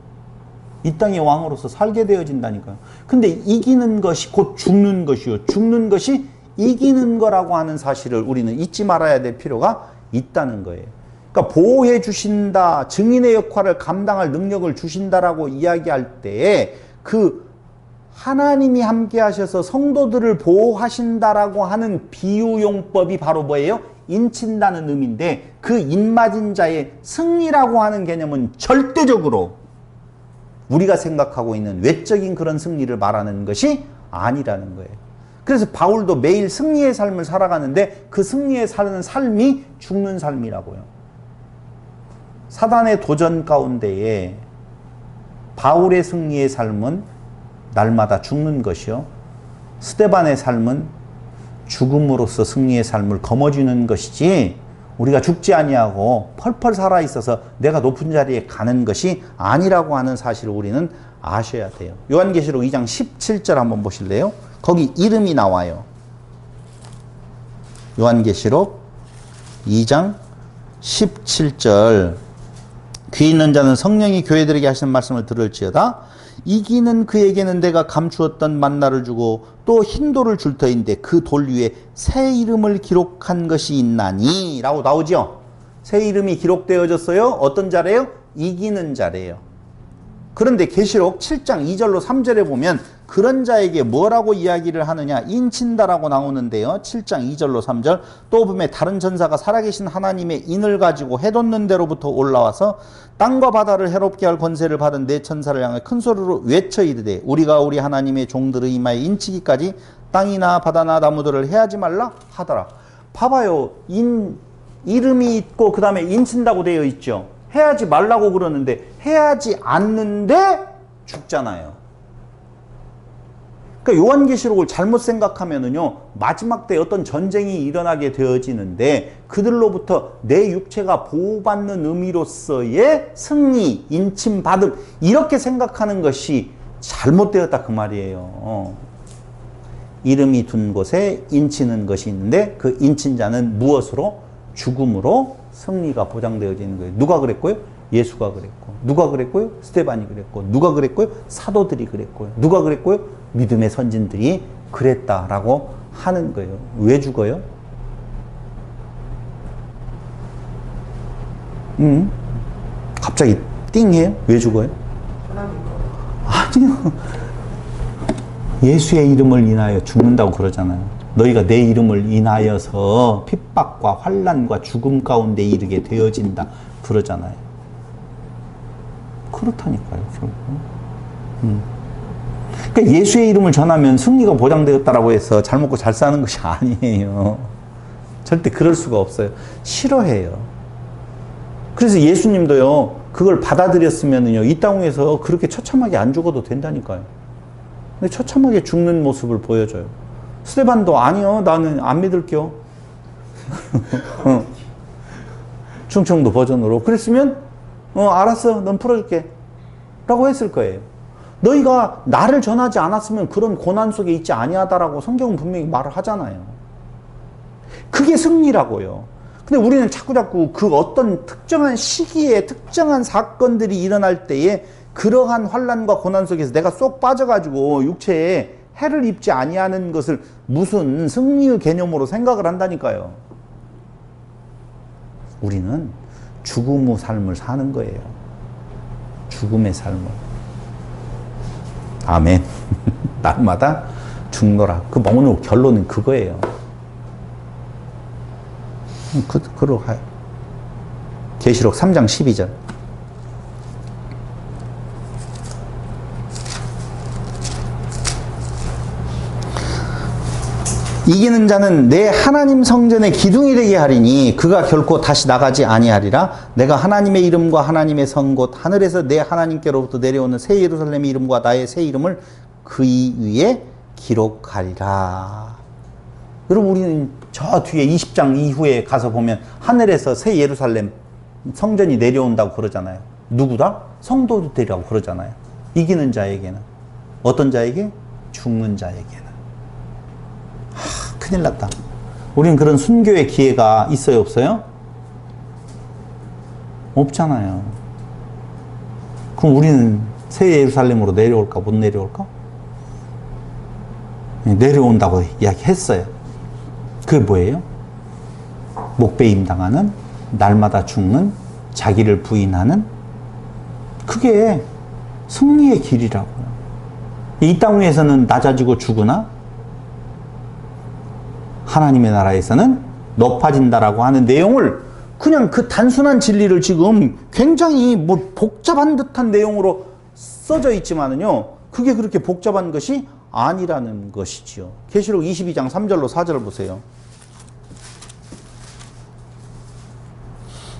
이 땅의 왕으로서 살게 되어진다니까요. 근데 이기는 것이 곧 죽는 것이요. 죽는 것이 이기는 거라고 하는 사실을 우리는 잊지 말아야 될 필요가 있다는 거예요. 그러니까 보호해 주신다, 증인의 역할을 감당할 능력을 주신다라고 이야기할 때에 그 하나님이 함께 하셔서 성도들을 보호하신다라고 하는 비유용법이 바로 뭐예요? 인친다는 의미인데 그 인맞은 자의 승리라고 하는 개념은 절대적으로 우리가 생각하고 있는 외적인 그런 승리를 말하는 것이 아니라는 거예요. 그래서 바울도 매일 승리의 삶을 살아가는데 그 승리에 사는 삶이 죽는 삶이라고요. 사단의 도전 가운데에 바울의 승리의 삶은 날마다 죽는 것이요. 스데반의 삶은 죽음으로써 승리의 삶을 거머쥐는 것이지 우리가 죽지 아니하고 펄펄 살아있어서 내가 높은 자리에 가는 것이 아니라고 하는 사실을 우리는 아셔야 돼요. 요한계시록 2장 17절 한번 보실래요? 거기 이름이 나와요. 요한계시록 2장 17절 귀 있는 자는 성령이 교회들에게 하시는 말씀을 들을지어다. 이기는 그에게는 내가 감추었던 만나를 주고 또 흰 돌을 줄 터인데 그 돌 위에 새 이름을 기록한 것이 있나니 라고 나오죠. 새 이름이 기록되어졌어요. 어떤 자래요? 이기는 자래요. 그런데 계시록 7장 2절로 3절에 보면 그런 자에게 뭐라고 이야기를 하느냐 인친다라고 나오는데요. 7장 2절로 3절 또 보면 다른 전사가 살아계신 하나님의 인을 가지고 해돋는 데로부터 올라와서 땅과 바다를 해롭게 할 권세를 받은 네 천사를 향해 큰 소리로 외쳐 이르되 우리가 우리 하나님의 종들의 이마에 인치기까지 땅이나 바다나 나무들을 해하지 말라 하더라. 봐봐요. 이름이 있고 그 다음에 인친다고 되어 있죠. 해야지 말라고 그러는데 해야지 않는데 죽잖아요. 그러니까 요한계시록을 잘못 생각하면은요 마지막 때 어떤 전쟁이 일어나게 되어지는데 그들로부터 내 육체가 보호받는 의미로서의 승리, 인침받음 이렇게 생각하는 것이 잘못되었다 그 말이에요. 이름이 둔 곳에 인치는 것이 있는데 그 인친 자는 무엇으로? 죽음으로 승리가 보장되어지는 거예요. 누가 그랬고요? 예수가 그랬고. 누가 그랬고요? 스데반이 그랬고. 누가 그랬고요? 사도들이 그랬고요. 누가 그랬고요? 믿음의 선진들이 그랬다라고 하는 거예요. 왜 죽어요? 갑자기 띵해요? 왜 죽어요? 아니요. 예수의 이름을 인하여 죽는다고 그러잖아요. 너희가 내 이름을 인하여서 핍박과 환난과 죽음 가운데 이르게 되어진다 그러잖아요. 그렇다니까요. 그러니까 예수의 이름을 전하면 승리가 보장되었다라고 해서 잘 먹고 잘 사는 것이 아니에요. 절대 그럴 수가 없어요. 싫어해요. 그래서 예수님도요 그걸 받아들였으면요 이 땅에서 그렇게 처참하게 안 죽어도 된다니까요. 근데 처참하게 죽는 모습을 보여줘요. 스데반도 아니요 나는 안 믿을게요. 충청도 버전으로 그랬으면 알았어 넌 풀어줄게 라고 했을 거예요. 너희가 나를 전하지 않았으면 그런 고난 속에 있지 아니하다라고 성경은 분명히 말을 하잖아요. 그게 승리라고요. 근데 우리는 자꾸자꾸 그 어떤 특정한 시기에 특정한 사건들이 일어날 때에 그러한 환난과 고난 속에서 내가 쏙 빠져가지고 육체에 해를 입지 아니하는 것을 무슨 승리의 개념으로 생각을 한다니까요. 우리는 죽음의 삶을 사는 거예요. 죽음의 삶을. 아멘. 날마다 죽노라. 그 오늘 결론은 그거예요. 그러고 가요. 계시록 3장 12절. 이기는 자는 내 하나님 성전의 기둥이 되게 하리니 그가 결코 다시 나가지 아니하리라. 내가 하나님의 이름과 하나님의 성 곧 하늘에서 내 하나님께로부터 내려오는 새 예루살렘의 이름과 나의 새 이름을 그 위에 기록하리라. 여러분 우리는 저 뒤에 20장 이후에 가서 보면 하늘에서 새 예루살렘 성전이 내려온다고 그러잖아요. 누구다? 성도들이라고 그러잖아요. 이기는 자에게는. 어떤 자에게? 죽는 자에게는. 큰일 났다. 우린 그런 순교의 기회가 있어요, 없어요? 없잖아요. 그럼 우리는 새 예루살렘으로 내려올까, 못 내려올까? 내려온다고 이야기했어요. 그게 뭐예요? 목배임 당하는, 날마다 죽는, 자기를 부인하는, 그게 승리의 길이라고요. 이 땅 위에서는 낮아지고 죽으나 하나님의 나라에서는 높아진다라고 하는 내용을, 그냥 그 단순한 진리를 지금 굉장히 뭐 복잡한 듯한 내용으로 써져 있지만은요, 그게 그렇게 복잡한 것이 아니라는 것이지요. 계시록 22장 3절로 4절 보세요.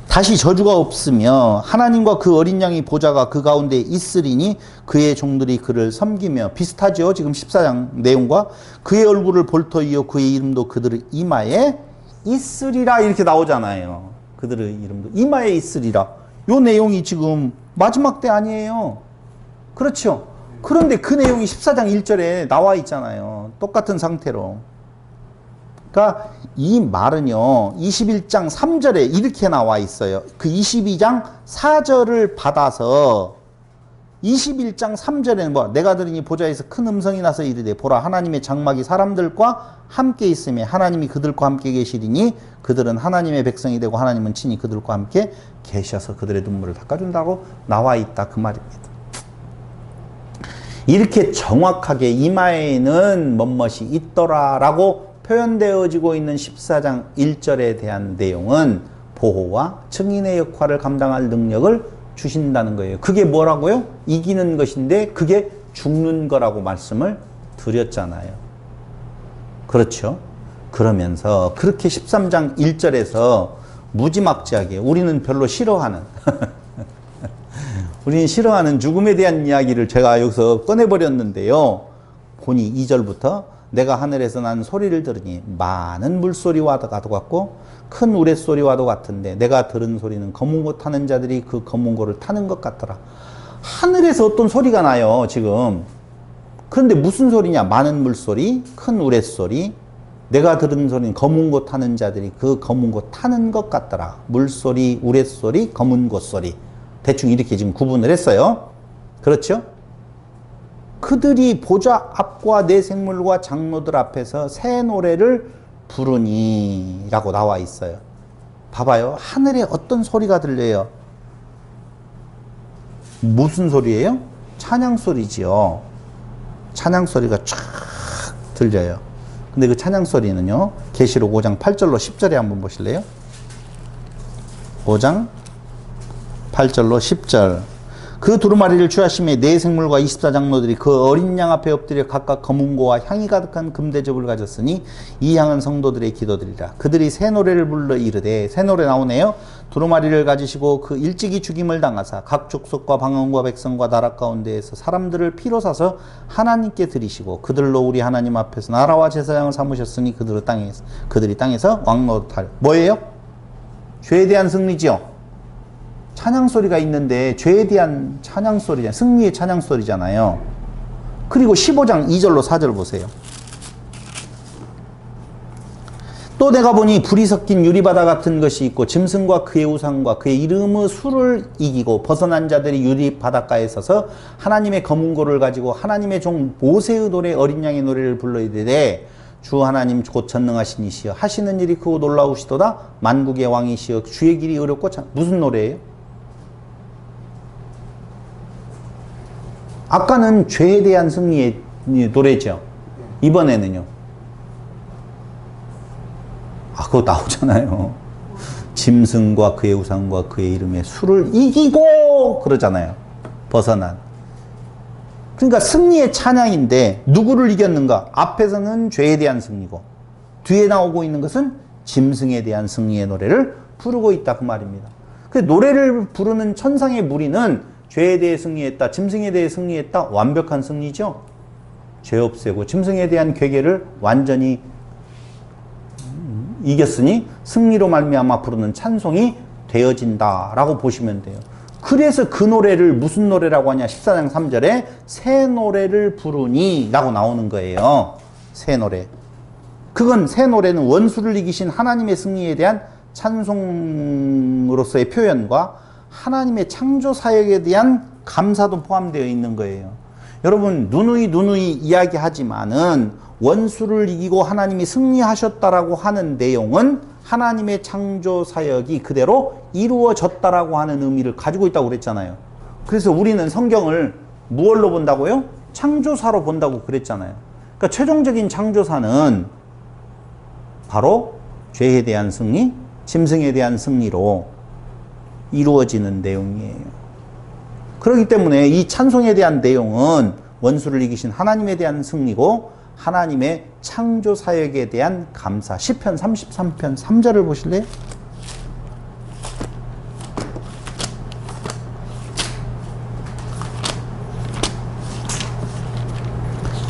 다시 저주가 없으며 하나님과 그 어린 양의 보좌가 그 가운데 있으리니 그의 종들이 그를 섬기며, 비슷하죠 지금 14장 내용과. 그의 얼굴을 볼터이요 그의 이름도 그들의 이마에 있으리라 이렇게 나오잖아요. 그들의 이름도 이마에 있으리라. 요 내용이 지금 마지막 때 아니에요. 그렇죠. 그런데 그 내용이 14장 1절에 나와 있잖아요. 똑같은 상태로. 그러니까 이 말은요, 21장 3절에 이렇게 나와 있어요. 그 22장 4절을 받아서 21장 3절에는 뭐, 내가 들으니 보좌에서 큰 음성이 나서 이르되 보라 하나님의 장막이 사람들과 함께 있으며 하나님이 그들과 함께 계시리니 그들은 하나님의 백성이 되고 하나님은 친히 그들과 함께 계셔서 그들의 눈물을 닦아준다고 나와 있다 그 말입니다. 이렇게 정확하게 이마에는 뭐뭇이 있더라라고 표현되어지고 있는 14장 1절에 대한 내용은 보호와 증인의 역할을 감당할 능력을 주신다는 거예요. 그게 뭐라고요? 이기는 것인데 그게 죽는 거라고 말씀을 드렸잖아요. 그렇죠? 그러면서 그렇게 13장 1절에서 무지막지하게 우리는 별로 싫어하는 우리는 싫어하는 죽음에 대한 이야기를 제가 여기서 꺼내버렸는데요. 보니 2절부터 내가 하늘에서 난 소리를 들으니 많은 물소리와도 같고 큰 우레소리와도 같은데 내가 들은 소리는 검은고 타는 자들이 그 검은고를 타는 것 같더라. 하늘에서 어떤 소리가 나요 지금. 그런데 무슨 소리냐? 많은 물소리, 큰 우레소리. 내가 들은 소리는 검은고 타는 자들이 그 검은고 타는 것 같더라. 물소리, 우레소리, 검은고 소리. 대충 이렇게 지금 구분을 했어요. 그렇죠? 그들이 보좌 앞과 내 생물과 장로들 앞에서 새 노래를 부르니 라고 나와 있어요. 봐봐요. 하늘에 어떤 소리가 들려요? 무슨 소리예요? 찬양 소리지요. 찬양 소리가 쫙 들려요. 근데 그 찬양 소리는요, 계시록 5장 8절로 10절에 한번 보실래요? 5장 8절로 10절. 그 두루마리를 취하심에 네 생물과 24장로들이 그 어린 양 앞에 엎드려 각각 검은고와 향이 가득한 금대접을 가졌으니 이 향은 성도들의 기도들이라. 그들이 새 노래를 불러 이르되, 새 노래 나오네요. 두루마리를 가지시고 그 일찍이 죽임을 당하사 각 족속과 방언과 백성과 나라 가운데에서 사람들을 피로 사서 하나님께 드리시고 그들로 우리 하나님 앞에서 나라와 제사장을 삼으셨으니 그들이 땅에서 왕노릇하려. 뭐예요? 죄에 대한 승리지요. 찬양 소리가 있는데 죄에 대한 찬양 소리잖아요. 승리의 찬양 소리잖아요. 그리고 15장 2절로 4절 보세요. 또 내가 보니 불이 섞인 유리바다 같은 것이 있고 짐승과 그의 우상과 그의 이름의 수를 이기고 벗어난 자들이 유리 바닷가에 서서 하나님의 검은고를 가지고 하나님의 종 모세의 노래 어린 양의 노래를 불러 이르되 주 하나님 곧 전능하신 이시여 하시는 일이 크고 놀라우시도다 만국의 왕이시여 주의 길이 어렵고 무슨 노래예요? 아까는 죄에 대한 승리의 노래죠. 이번에는요. 그거 나오잖아요. 짐승과 그의 우상과 그의 이름의 수를 이기고 그러잖아요. 벗어난. 그러니까 승리의 찬양인데 누구를 이겼는가? 앞에서는 죄에 대한 승리고 뒤에 나오고 있는 것은 짐승에 대한 승리의 노래를 부르고 있다 그 말입니다. 그 노래를 부르는 천상의 무리는 죄에 대해 승리했다, 짐승에 대해 승리했다, 완벽한 승리죠. 죄 없애고 짐승에 대한 괴계를 완전히 이겼으니 승리로 말미암아 부르는 찬송이 되어진다라고 보시면 돼요. 그래서 그 노래를 무슨 노래라고 하냐? 14장 3절에 새 노래를 부르니 라고 나오는 거예요. 새 노래. 그건 새 노래는 원수를 이기신 하나님의 승리에 대한 찬송으로서의 표현과 하나님의 창조 사역에 대한 감사도 포함되어 있는 거예요. 여러분 누누이 이야기하지만은 원수를 이기고 하나님이 승리하셨다라고 하는 내용은 하나님의 창조 사역이 그대로 이루어졌다라고 하는 의미를 가지고 있다고 그랬잖아요. 그래서 우리는 성경을 무엇로 본다고요? 창조사로 본다고 그랬잖아요. 그러니까 최종적인 창조사는 바로 죄에 대한 승리, 짐승에 대한 승리로 이루어지는 내용이에요. 그렇기 때문에 이 찬송에 대한 내용은 원수를 이기신 하나님에 대한 승리고 하나님의 창조 사역에 대한 감사. 시편 33편 3절을 보실래요?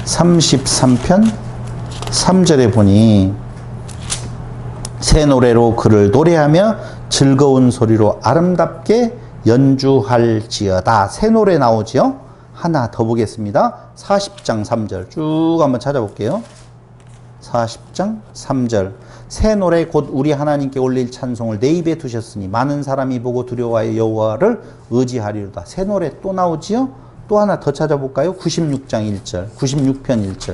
(33편) 3절에 보니 새 노래로 그를 노래하며 즐거운 소리로 아름답게 연주할지어다. 새 노래 나오지요? 하나 더 보겠습니다. 40장 3절 쭉 한번 찾아볼게요. 40장 3절 새 노래 곧 우리 하나님께 올릴 찬송을 내 입에 두셨으니 많은 사람이 보고 두려워하여 여호와를 의지하리로다. 새 노래 또 나오지요? 또 하나 더 찾아볼까요? 96장 1절 96편 1절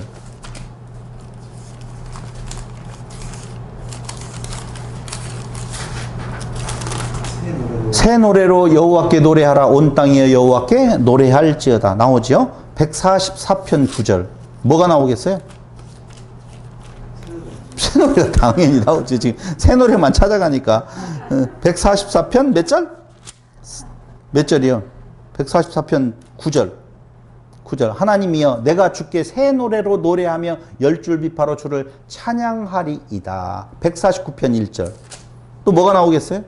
새 노래로 여호와께 노래하라. 온 땅이여 여호와께 노래할지어다. 나오지요? 144편 9절 뭐가 나오겠어요? 새 노래가 당연히 나오죠. 지금 새 노래만 찾아가니까 144편 몇 절? 몇 절이요? 144편 9절 9절 하나님이여 내가 주께 새 노래로 노래하며 열줄 비파로 주를 찬양하리이다. 149편 1절 또 뭐가 나오겠어요?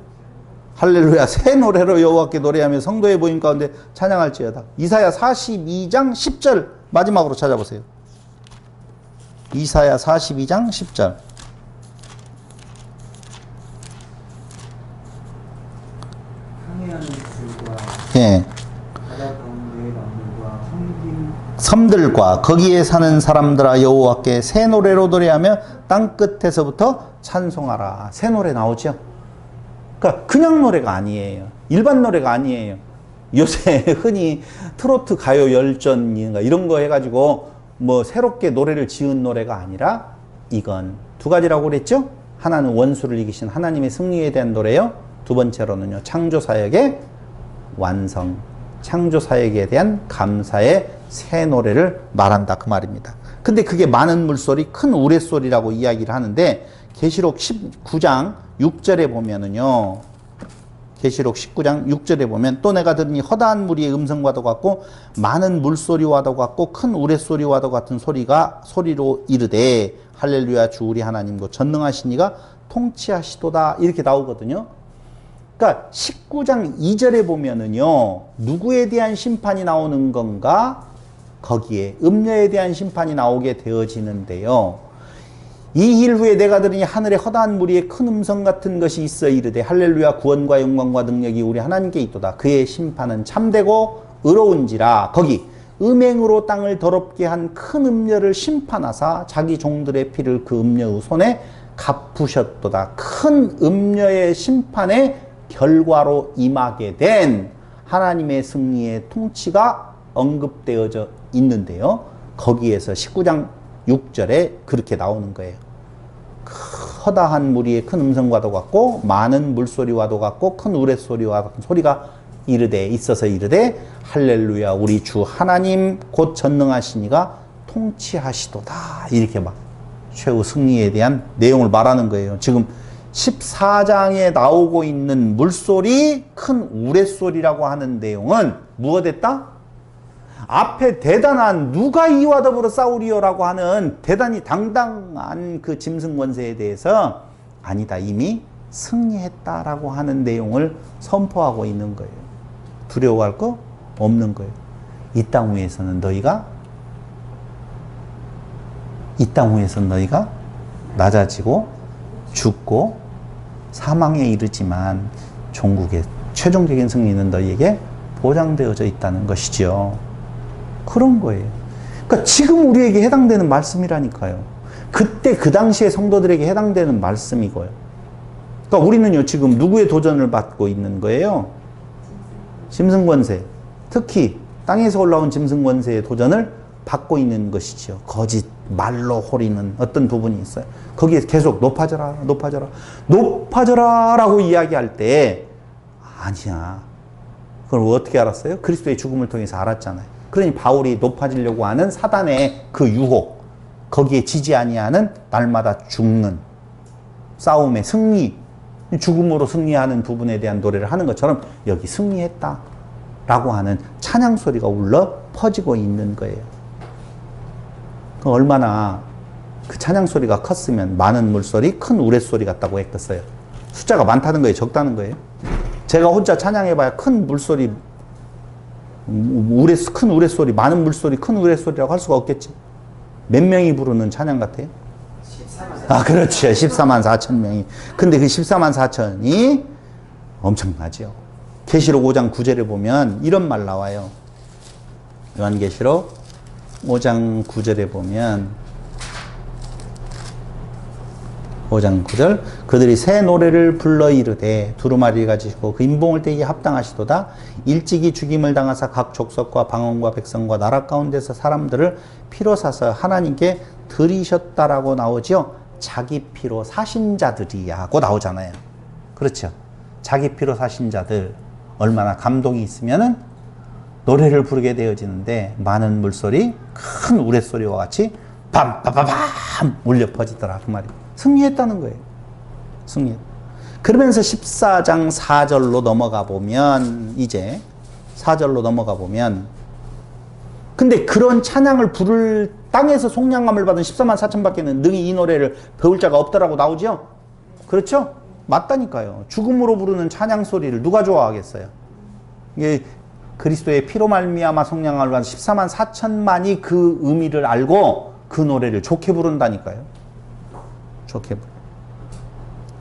할렐루야 새 노래로 여호와께 노래하며 성도의 모임 가운데 찬양할지어다. 이사야 42장 10절 마지막으로 찾아보세요. 이사야 42장 10절 예. 섬들과 거기에 사는 사람들아 여호와께 새 노래로 노래하며 땅 끝에서부터 찬송하라. 새 노래 나오죠? 그러니까 그냥 노래가 아니에요. 일반 노래가 아니에요. 요새 흔히 트로트 가요 열전인가 이런 거 해가지고 뭐 새롭게 노래를 지은 노래가 아니라 이건 두 가지라고 그랬죠? 하나는 원수를 이기신 하나님의 승리에 대한 노래요. 두 번째로는요 창조 사역의 완성, 창조 사역에 대한 감사의 새 노래를 말한다 그 말입니다. 근데 그게 많은 물소리, 큰 우레소리라고 이야기를 하는데 계시록 19장 6절에 보면은요. 계시록 19장 6절에 보면 또 내가 들으니 허다한 무리의 음성과도 같고 많은 물소리와도 같고 큰 우레소리와도 같은 소리로 이르되 할렐루야 주 우리 하나님도 전능하신 이가 통치하시도다 이렇게 나오거든요. 그러니까 19장 2절에 보면은요. 누구에 대한 심판이 나오는 건가? 거기에 음녀에 대한 심판이 나오게 되어지는데요. 이 일 후에 내가 들으니 하늘에 허다한 무리의 큰 음성 같은 것이 있어 이르되 할렐루야 구원과 영광과 능력이 우리 하나님께 있도다. 그의 심판은 참되고 의로운지라. 거기 음행으로 땅을 더럽게 한 큰 음녀를 심판하사 자기 종들의 피를 그 음녀의 손에 갚으셨도다. 큰 음녀의 심판의 결과로 임하게 된 하나님의 승리의 통치가 언급되어져 있는데요. 거기에서 19장 6절에 그렇게 나오는 거예요. 허다한 무리의 큰 음성과도 같고 많은 물소리와도 같고 큰 우레소리와 같은 소리가 이르되 있어서 이르되 할렐루야 우리 주 하나님 곧 전능하신 이가 통치하시도다. 이렇게 막 최후 승리에 대한 내용을 말하는 거예요. 지금 14장에 나오고 있는 물소리, 큰 우레소리라고 하는 내용은 무엇했다? 앞에 대단한 누가 이와 더불어 싸우리요라고 하는 대단히 당당한 그 짐승 권세에 대해서 아니다. 이미 승리했다라고 하는 내용을 선포하고 있는 거예요. 두려워할 거 없는 거예요. 이 땅 위에서는 너희가 낮아지고 죽고 사망에 이르지만 종국에 최종적인 승리는 너희에게 보장되어져 있다는 것이지요. 그런 거예요. 그러니까 지금 우리에게 해당되는 말씀이라니까요. 그때 그 당시에 성도들에게 해당되는 말씀이고요. 그러니까 우리는요 지금 누구의 도전을 받고 있는 거예요? 짐승권세. 특히 땅에서 올라온 짐승권세의 도전을 받고 있는 것이죠. 거짓, 말로 호리는 어떤 부분이 있어요. 거기에 계속 높아져라, 높아져라, 높아져라 라고 이야기할 때 아니야. 그걸 어떻게 알았어요? 그리스도의 죽음을 통해서 알았잖아요. 그러니 바울이 높아지려고 하는 사단의 그 유혹, 거기에 지지 아니하는 날마다 죽는 싸움의 승리, 죽음으로 승리하는 부분에 대한 노래를 하는 것처럼 여기 승리했다 라고 하는 찬양 소리가 울려 퍼지고 있는 거예요. 얼마나 그 찬양 소리가 컸으면 많은 물소리, 큰 우레소리 같다고 했겠어요. 숫자가 많다는 거예요, 적다는 거예요? 제가 혼자 찬양해봐야 큰 물소리, 큰 우레소리, 많은 물소리, 큰 우레소리라고 할 수가 없겠지. 몇 명이 부르는 찬양 같아요? 14만. 아, 그렇죠. 14만 4천 명이. 근데 그 14만 4천이 엄청나죠. 계시록 5장 9절에 보면 이런 말 나와요. 요한계시록 5장 9절에 보면 5장 9절 그들이 새 노래를 불러 이르되 두루마리를 가지고 그 인봉을 떼기에 합당하시도다. 일찍이 죽임을 당하사 각 족속과 방언과 백성과 나라 가운데서 사람들을 피로 사서 하나님께 드리셨다라고 나오죠. 자기 피로 사신 자들이야고 나오잖아요. 그렇죠. 자기 피로 사신 자들 얼마나 감동이 있으면은 노래를 부르게 되어지는데 많은 물소리, 큰 우레소리와 같이 빰빰빰빰 울려 퍼지더라 그 말이에요. 승리했다는 거예요. 승리. 그러면서 14장 4절로 넘어가 보면 이제 4절로 넘어가 보면 근데 그런 찬양을 부를 땅에서 속량함을 받은 14만 4천밖에는 능히 이 노래를 배울 자가 없더라고 나오죠? 그렇죠? 맞다니까요. 죽음으로 부르는 찬양 소리를 누가 좋아하겠어요? 이게 그리스도의 피로 말미암아 속량함을 받은 14만 4천만이 그 의미를 알고 그 노래를 좋게 부른다니까요. 좋게 부르.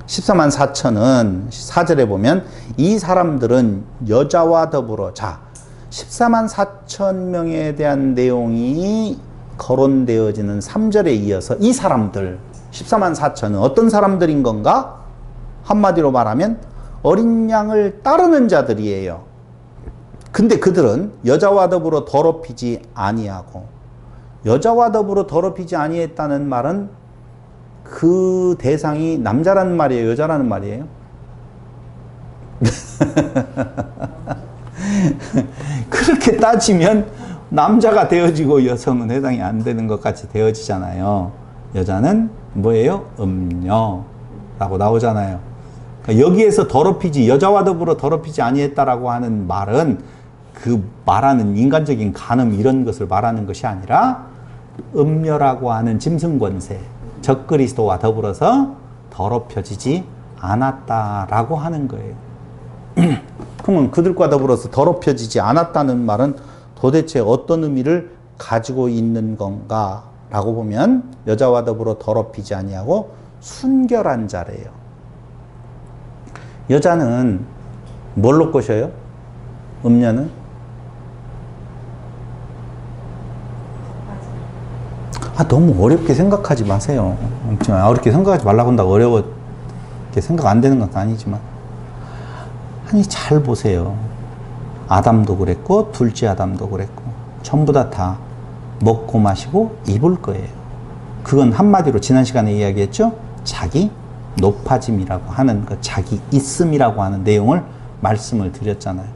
14만 4천은 4절에 보면 이 사람들은 여자와 더불어 자 14만 4천 명에 대한 내용이 거론되어지는 3절에 이어서 이 사람들 14만 4천은 어떤 사람들인 건가? 한마디로 말하면 어린 양을 따르는 자들이에요. 근데 그들은 여자와 더불어 더럽히지 아니하고 여자와 더불어 더럽히지 아니했다는 말은 그 대상이 남자라는 말이에요? 여자라는 말이에요? 그렇게 따지면 남자가 되어지고 여성은 해당이 안 되는 것 같이 되어지잖아요. 여자는 뭐예요? 음녀라고 나오잖아요. 그러니까 여기에서 더럽히지 여자와 더불어 더럽히지 아니했다라고 하는 말은 그 말하는 인간적인 간음 이런 것을 말하는 것이 아니라 음녀라고 하는 짐승권세 적그리스도와 더불어서 더럽혀지지 않았다라고 하는 거예요. 그러면 그들과 더불어서 더럽혀지지 않았다는 말은 도대체 어떤 의미를 가지고 있는 건가 라고 보면 여자와 더불어 더럽히지 아니하고 순결한 자래요. 여자는 뭘로 꼬셔요? 음녀는? 너무 어렵게 생각하지 마세요. 어렵게 생각하지 말라고 한다고 어렵게 생각 안 되는 건 아니지만 아니 잘 보세요. 아담도 그랬고 둘째 아담도 그랬고 전부 다 먹고 마시고 입을 거예요. 그건 한마디로 지난 시간에 이야기했죠. 자기 높아짐이라고 하는 그 자기 있음이라고 하는 내용을 말씀을 드렸잖아요.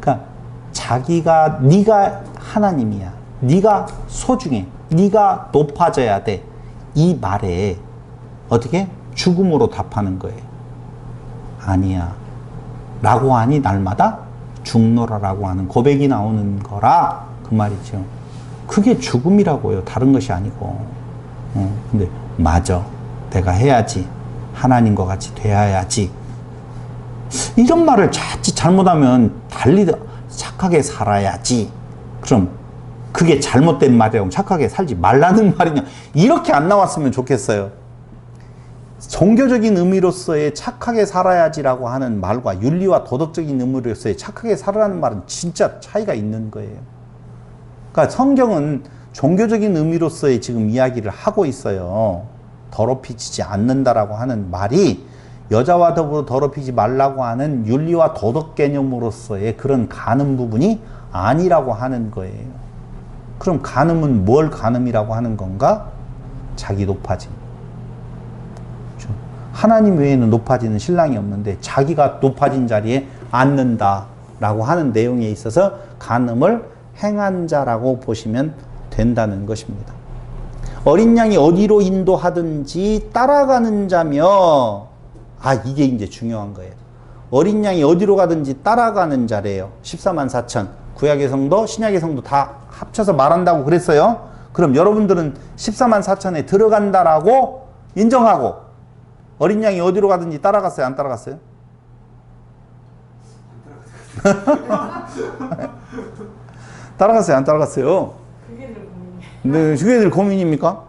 그러니까 자기가 네가 하나님이야. 네가 소중해. 네가 높아져야 돼. 이 말에 어떻게? 죽음으로 답하는 거예요. 아니야. 라고 하니 날마다 죽노라라고 하는 고백이 나오는 거라 그 말이죠. 그게 죽음이라고요. 다른 것이 아니고. 근데 맞아. 내가 해야지. 하나님과 같이 되어야지. 이런 말을 자칫 잘못하면 달리 착하게 살아야지. 그럼 그게 잘못된 말이라고 착하게 살지 말라는 말이냐. 이렇게 안 나왔으면 좋겠어요. 종교적인 의미로서의 착하게 살아야지라고 하는 말과 윤리와 도덕적인 의미로서의 착하게 살아라는 말은 진짜 차이가 있는 거예요. 그러니까 성경은 종교적인 의미로서의 지금 이야기를 하고 있어요. 더럽히지 않는다라고 하는 말이 여자와 더불어 더럽히지 말라고 하는 윤리와 도덕 개념으로서의 그런 간음 부분이 아니라고 하는 거예요. 그럼 간음은 뭘 간음이라고 하는 건가? 자기 높아짐. 그렇죠? 하나님 외에는 높아지는 신랑이 없는데 자기가 높아진 자리에 앉는다라고 하는 내용에 있어서 간음을 행한 자라고 보시면 된다는 것입니다. 어린 양이 어디로 인도하든지 따라가는 자며, 이게 이제 중요한 거예요. 어린 양이 어디로 가든지 따라가는 자래요. 14만 4천. 구약의 성도, 신약의 성도 다 합쳐서 말한다고 그랬어요. 그럼 여러분들은 14만 4천에 들어간다라고 인정하고 어린 양이 어디로 가든지 따라갔어요? 안 따라갔어요? 따라갔어요? 안 따라갔어요? 네, 그게 늘 고민입니까?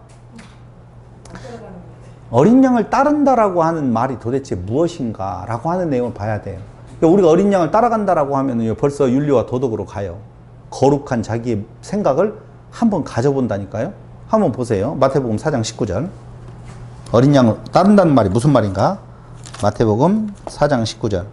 어린 양을 따른다라고 하는 말이 도대체 무엇인가 라고 하는 내용을 봐야 돼요. 그러니까 우리가 어린 양을 따라간다라고 하면 벌써 윤리와 도덕으로 가요. 거룩한 자기의 생각을 한번 가져본다니까요. 한번 보세요. 마태복음 4장 19절. 어린 양을 따른다는 말이 무슨 말인가? 마태복음 4장 19절.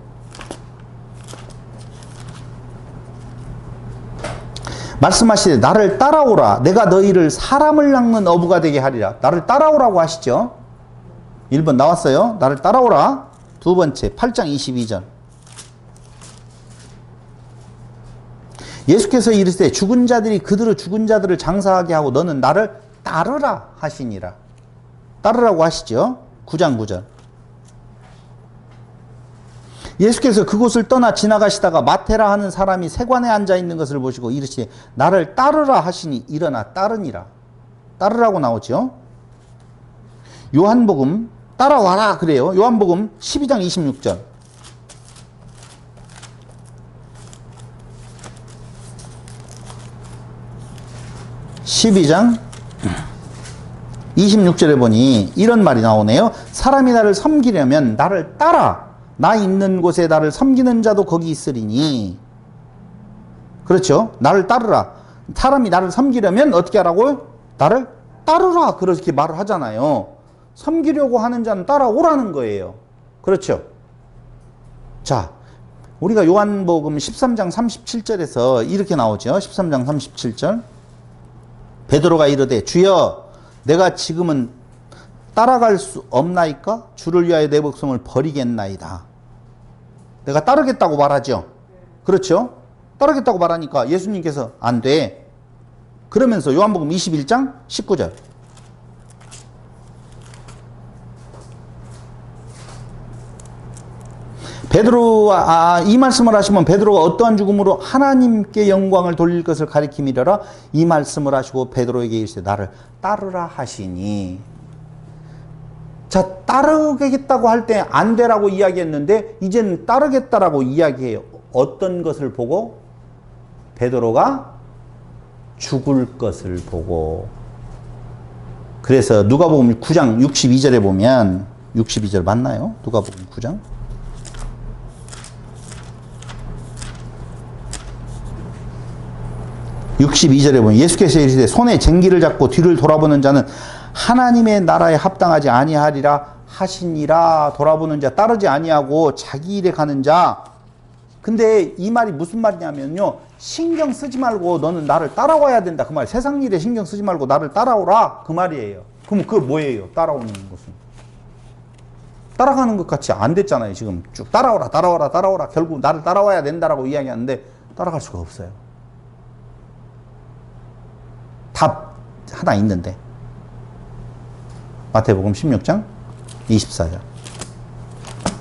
말씀하시되 나를 따라오라. 내가 너희를 사람을 낚는 어부가 되게 하리라. 나를 따라오라고 하시죠. 1번 나왔어요. 나를 따라오라. 두 번째 8장 22절. 예수께서 이르시되 죽은 자들이 그들의 죽은 자들을 장사하게 하고 너는 나를 따르라 하시니라. 따르라고 하시죠. 9장 9절. 예수께서 그곳을 떠나 지나가시다가 마테라 하는 사람이 세관에 앉아 있는 것을 보시고 이르시되 나를 따르라 하시니 일어나 따르니라. 따르라고 나오죠. 요한복음 따라와라 그래요. 요한복음 12장 26절. (12장) 26절에 보니 이런 말이 나오네요. 사람이 나를 섬기려면 나를 따라 나 있는 곳에 나를 섬기는 자도 거기 있으리니. 그렇죠? 나를 따르라. 사람이 나를 섬기려면 어떻게 하라고요? 나를 따르라. 그렇게 말을 하잖아요. 섬기려고 하는 자는 따라오라는 거예요. 그렇죠? 자, 우리가 요한복음 13장 37절에서 이렇게 나오죠. 13장 37절. 베드로가 이르되 주여 내가 지금은 따라갈 수 없나이까? 주를 위하여 내 목숨을 버리겠나이다. 내가 따르겠다고 말하죠. 그렇죠? 따르겠다고 말하니까 예수님께서 안 돼. 그러면서 요한복음 21장 19절. 베드로와 이 말씀을 하시면 베드로가 어떠한 죽음으로 하나님께 영광을 돌릴 것을 가리킴이려라. 이 말씀을 하시고 베드로에게 이르시되 나를 따르라 하시니. 자, 따르겠다고 할 때 안 되라고 이야기했는데 이제는 따르겠다라고 이야기해요. 어떤 것을 보고? 베드로가 죽을 것을 보고. 그래서 누가복음 9장 62절에 보면 62절 맞나요? 누가복음 9장? (62절에) 보면 예수께서 이르시되 손에 쟁기를 잡고 뒤를 돌아보는 자는 하나님의 나라에 합당하지 아니하리라 하시니라. 돌아보는 자, 따르지 아니하고 자기 일에 가는 자. 근데 이 말이 무슨 말이냐면요, 신경 쓰지 말고 너는 나를 따라와야 된다 그 말. 세상 일에 신경 쓰지 말고 나를 따라오라 그 말이에요. 그럼 그거 뭐예요? 따라오는 것은 따라가는 것 같이 안 됐잖아요. 지금 쭉 따라오라 따라오라 따라오라. 결국 나를 따라와야 된다라고 이야기하는데 따라갈 수가 없어요. 답 하나 있는데. 마태복음 16장 24절.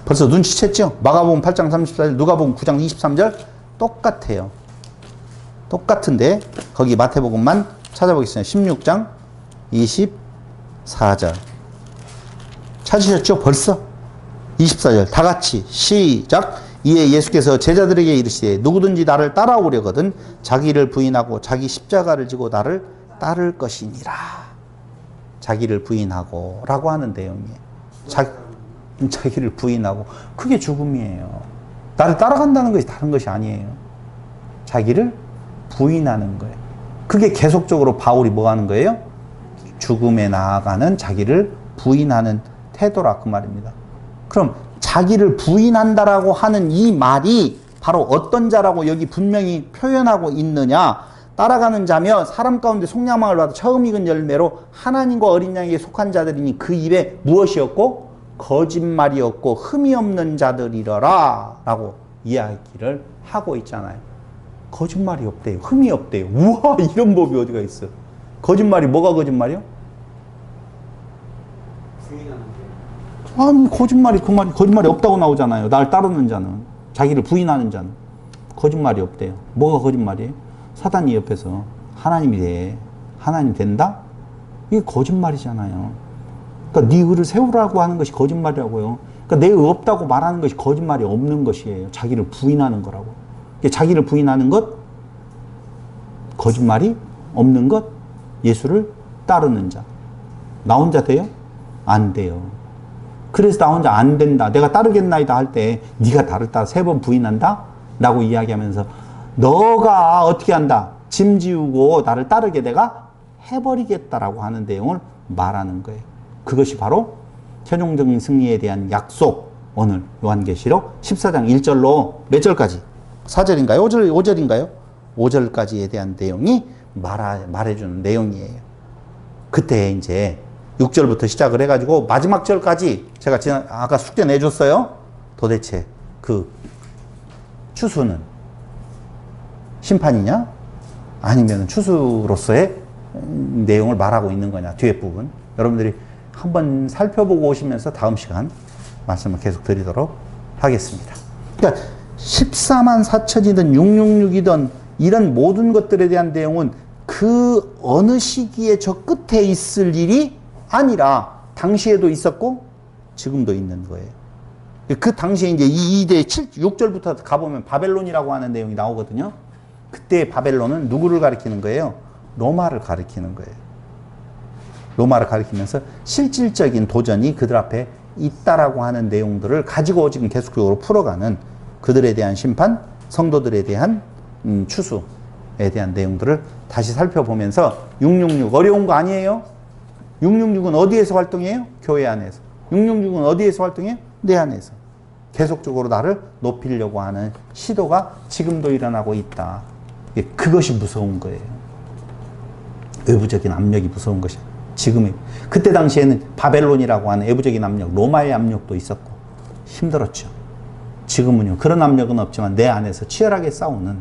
벌써 눈치챘죠? 마가복음 8장 34절, 누가복음 9장 23절 똑같아요. 똑같은데 거기 마태복음만 찾아보겠습니다. 16장 24절. 찾으셨죠? 벌써? 24절 다 같이 시작. 이에 예수께서 제자들에게 이르시되 누구든지 나를 따라오려거든 자기를 부인하고 자기 십자가를 지고 나를 따를 것이니라. 자기를 부인하고 라고 하는 내용이에요. 자기를 부인하고 그게 죽음이에요. 나를 따라간다는 것이 다른 것이 아니에요. 자기를 부인하는 거예요. 그게 계속적으로 바울이 뭐 하는 거예요? 죽음에 나아가는 자기를 부인하는 태도라 그 말입니다. 그럼 자기를 부인한다라고 하는 이 말이 바로 어떤 자라고 여기 분명히 표현하고 있느냐? 따라가는 자며 사람 가운데 속량함을 받아 처음 익은 열매로 하나님과 어린 양에게 속한 자들이니 그 입에 무엇이었고? 거짓말이었고 흠이 없는 자들이러라 라고 이야기를 하고 있잖아요. 거짓말이 없대요. 흠이 없대요. 우와, 이런 법이 어디가 있어. 거짓말이 뭐가 거짓말이요? 아니, 거짓말이 그 말이 거짓말이 없다고 나오잖아요. 날 따르는 자는, 자기를 부인하는 자는 거짓말이 없대요. 뭐가 거짓말이에요? 사단이 옆에서 하나님이 돼. 하나님 된다? 이게 거짓말이잖아요. 그러니까 네 의를 세우라고 하는 것이 거짓말이라고요. 그러니까 내 의 없다고 말하는 것이 거짓말이 없는 것이에요. 자기를 부인하는 거라고. 자기를 부인하는 것, 거짓말이 없는 것, 예수를 따르는 자. 나 혼자 돼요? 안 돼요. 그래서 나 혼자 안 된다. 내가 따르겠나이다 할 때 네가 나를 따라 3번 부인한다? 라고 이야기하면서 너가 어떻게 한다? 짐 지우고 나를 따르게 내가 해버리겠다라고 하는 내용을 말하는 거예요. 그것이 바로 최종적인 승리에 대한 약속. 오늘 요한계시록 14장 1절로 몇 절까지? 4절인가요? 5절인가요? 5절까지에 대한 내용이 말해주는 내용이에요. 그때 이제 6절부터 시작을 해가지고 마지막 절까지 제가 아까 숙제 내줬어요. 도대체 그 추수는 심판이냐? 아니면 추수로서의 내용을 말하고 있는 거냐? 뒤에 부분. 여러분들이 한번 살펴보고 오시면서 다음 시간 말씀을 계속 드리도록 하겠습니다. 그러니까 14만 4천이든 666이든 이런 모든 것들에 대한 내용은 그 어느 시기에 저 끝에 있을 일이 아니라 당시에도 있었고 지금도 있는 거예요. 그 당시에 이제 2대 6절부터 가보면 바벨론이라고 하는 내용이 나오거든요. 그때 바벨론은 누구를 가리키는 거예요? 로마를 가리키는 거예요. 로마를 가리키면서 실질적인 도전이 그들 앞에 있다라고 하는 내용들을 가지고 지금 계속적으로 풀어가는 그들에 대한 심판, 성도들에 대한 추수에 대한 내용들을 다시 살펴보면서 666 어려운 거 아니에요? 666은 어디에서 활동해요? 교회 안에서. 666은 어디에서 활동해요? 내 안에서. 계속적으로 나를 높이려고 하는 시도가 지금도 일어나고 있다. 그것이 무서운 거예요. 외부적인 압력이 무서운 것이 지금의 그때 당시에는 바벨론이라고 하는 외부적인 압력, 로마의 압력도 있었고 힘들었죠. 지금은요 그런 압력은 없지만 내 안에서 치열하게 싸우는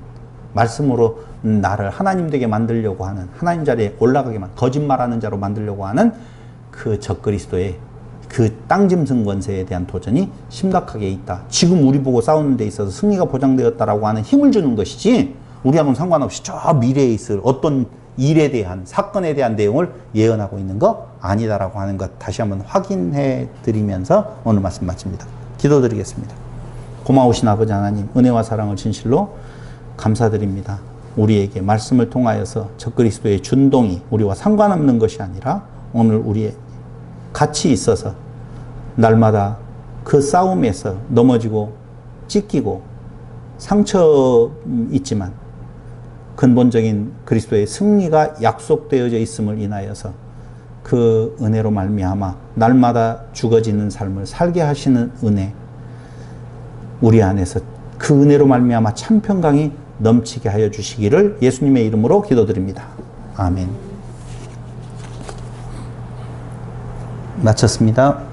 말씀으로 나를 하나님 되게 만들려고 하는 하나님 자리에 올라가게 거짓말하는 자로 만들려고 하는 그 적그리스도의 그 땅짐승 권세에 대한 도전이 심각하게 있다. 지금 우리 보고 싸우는 데 있어서 승리가 보장되었다라고 하는 힘을 주는 것이지 우리하고는 상관없이 저 미래에 있을 어떤 일에 대한 사건에 대한 내용을 예언하고 있는 거 아니다라고 하는 것 다시 한번 확인해 드리면서 오늘 말씀 마칩니다. 기도드리겠습니다. 고마우신 아버지 하나님 은혜와 사랑을 진실로 감사드립니다. 우리에게 말씀을 통하여서 적그리스도의 준동이 우리와 상관없는 것이 아니라 오늘 우리의 같이 있어서 날마다 그 싸움에서 넘어지고 찢기고 상처 있지만 근본적인 그리스도의 승리가 약속되어져 있음을 인하여서 그 은혜로 말미암아 날마다 죽어지는 삶을 살게 하시는 은혜 우리 안에서 그 은혜로 말미암아 참 평강이 넘치게 하여 주시기를 예수님의 이름으로 기도드립니다. 아멘. 마쳤습니다.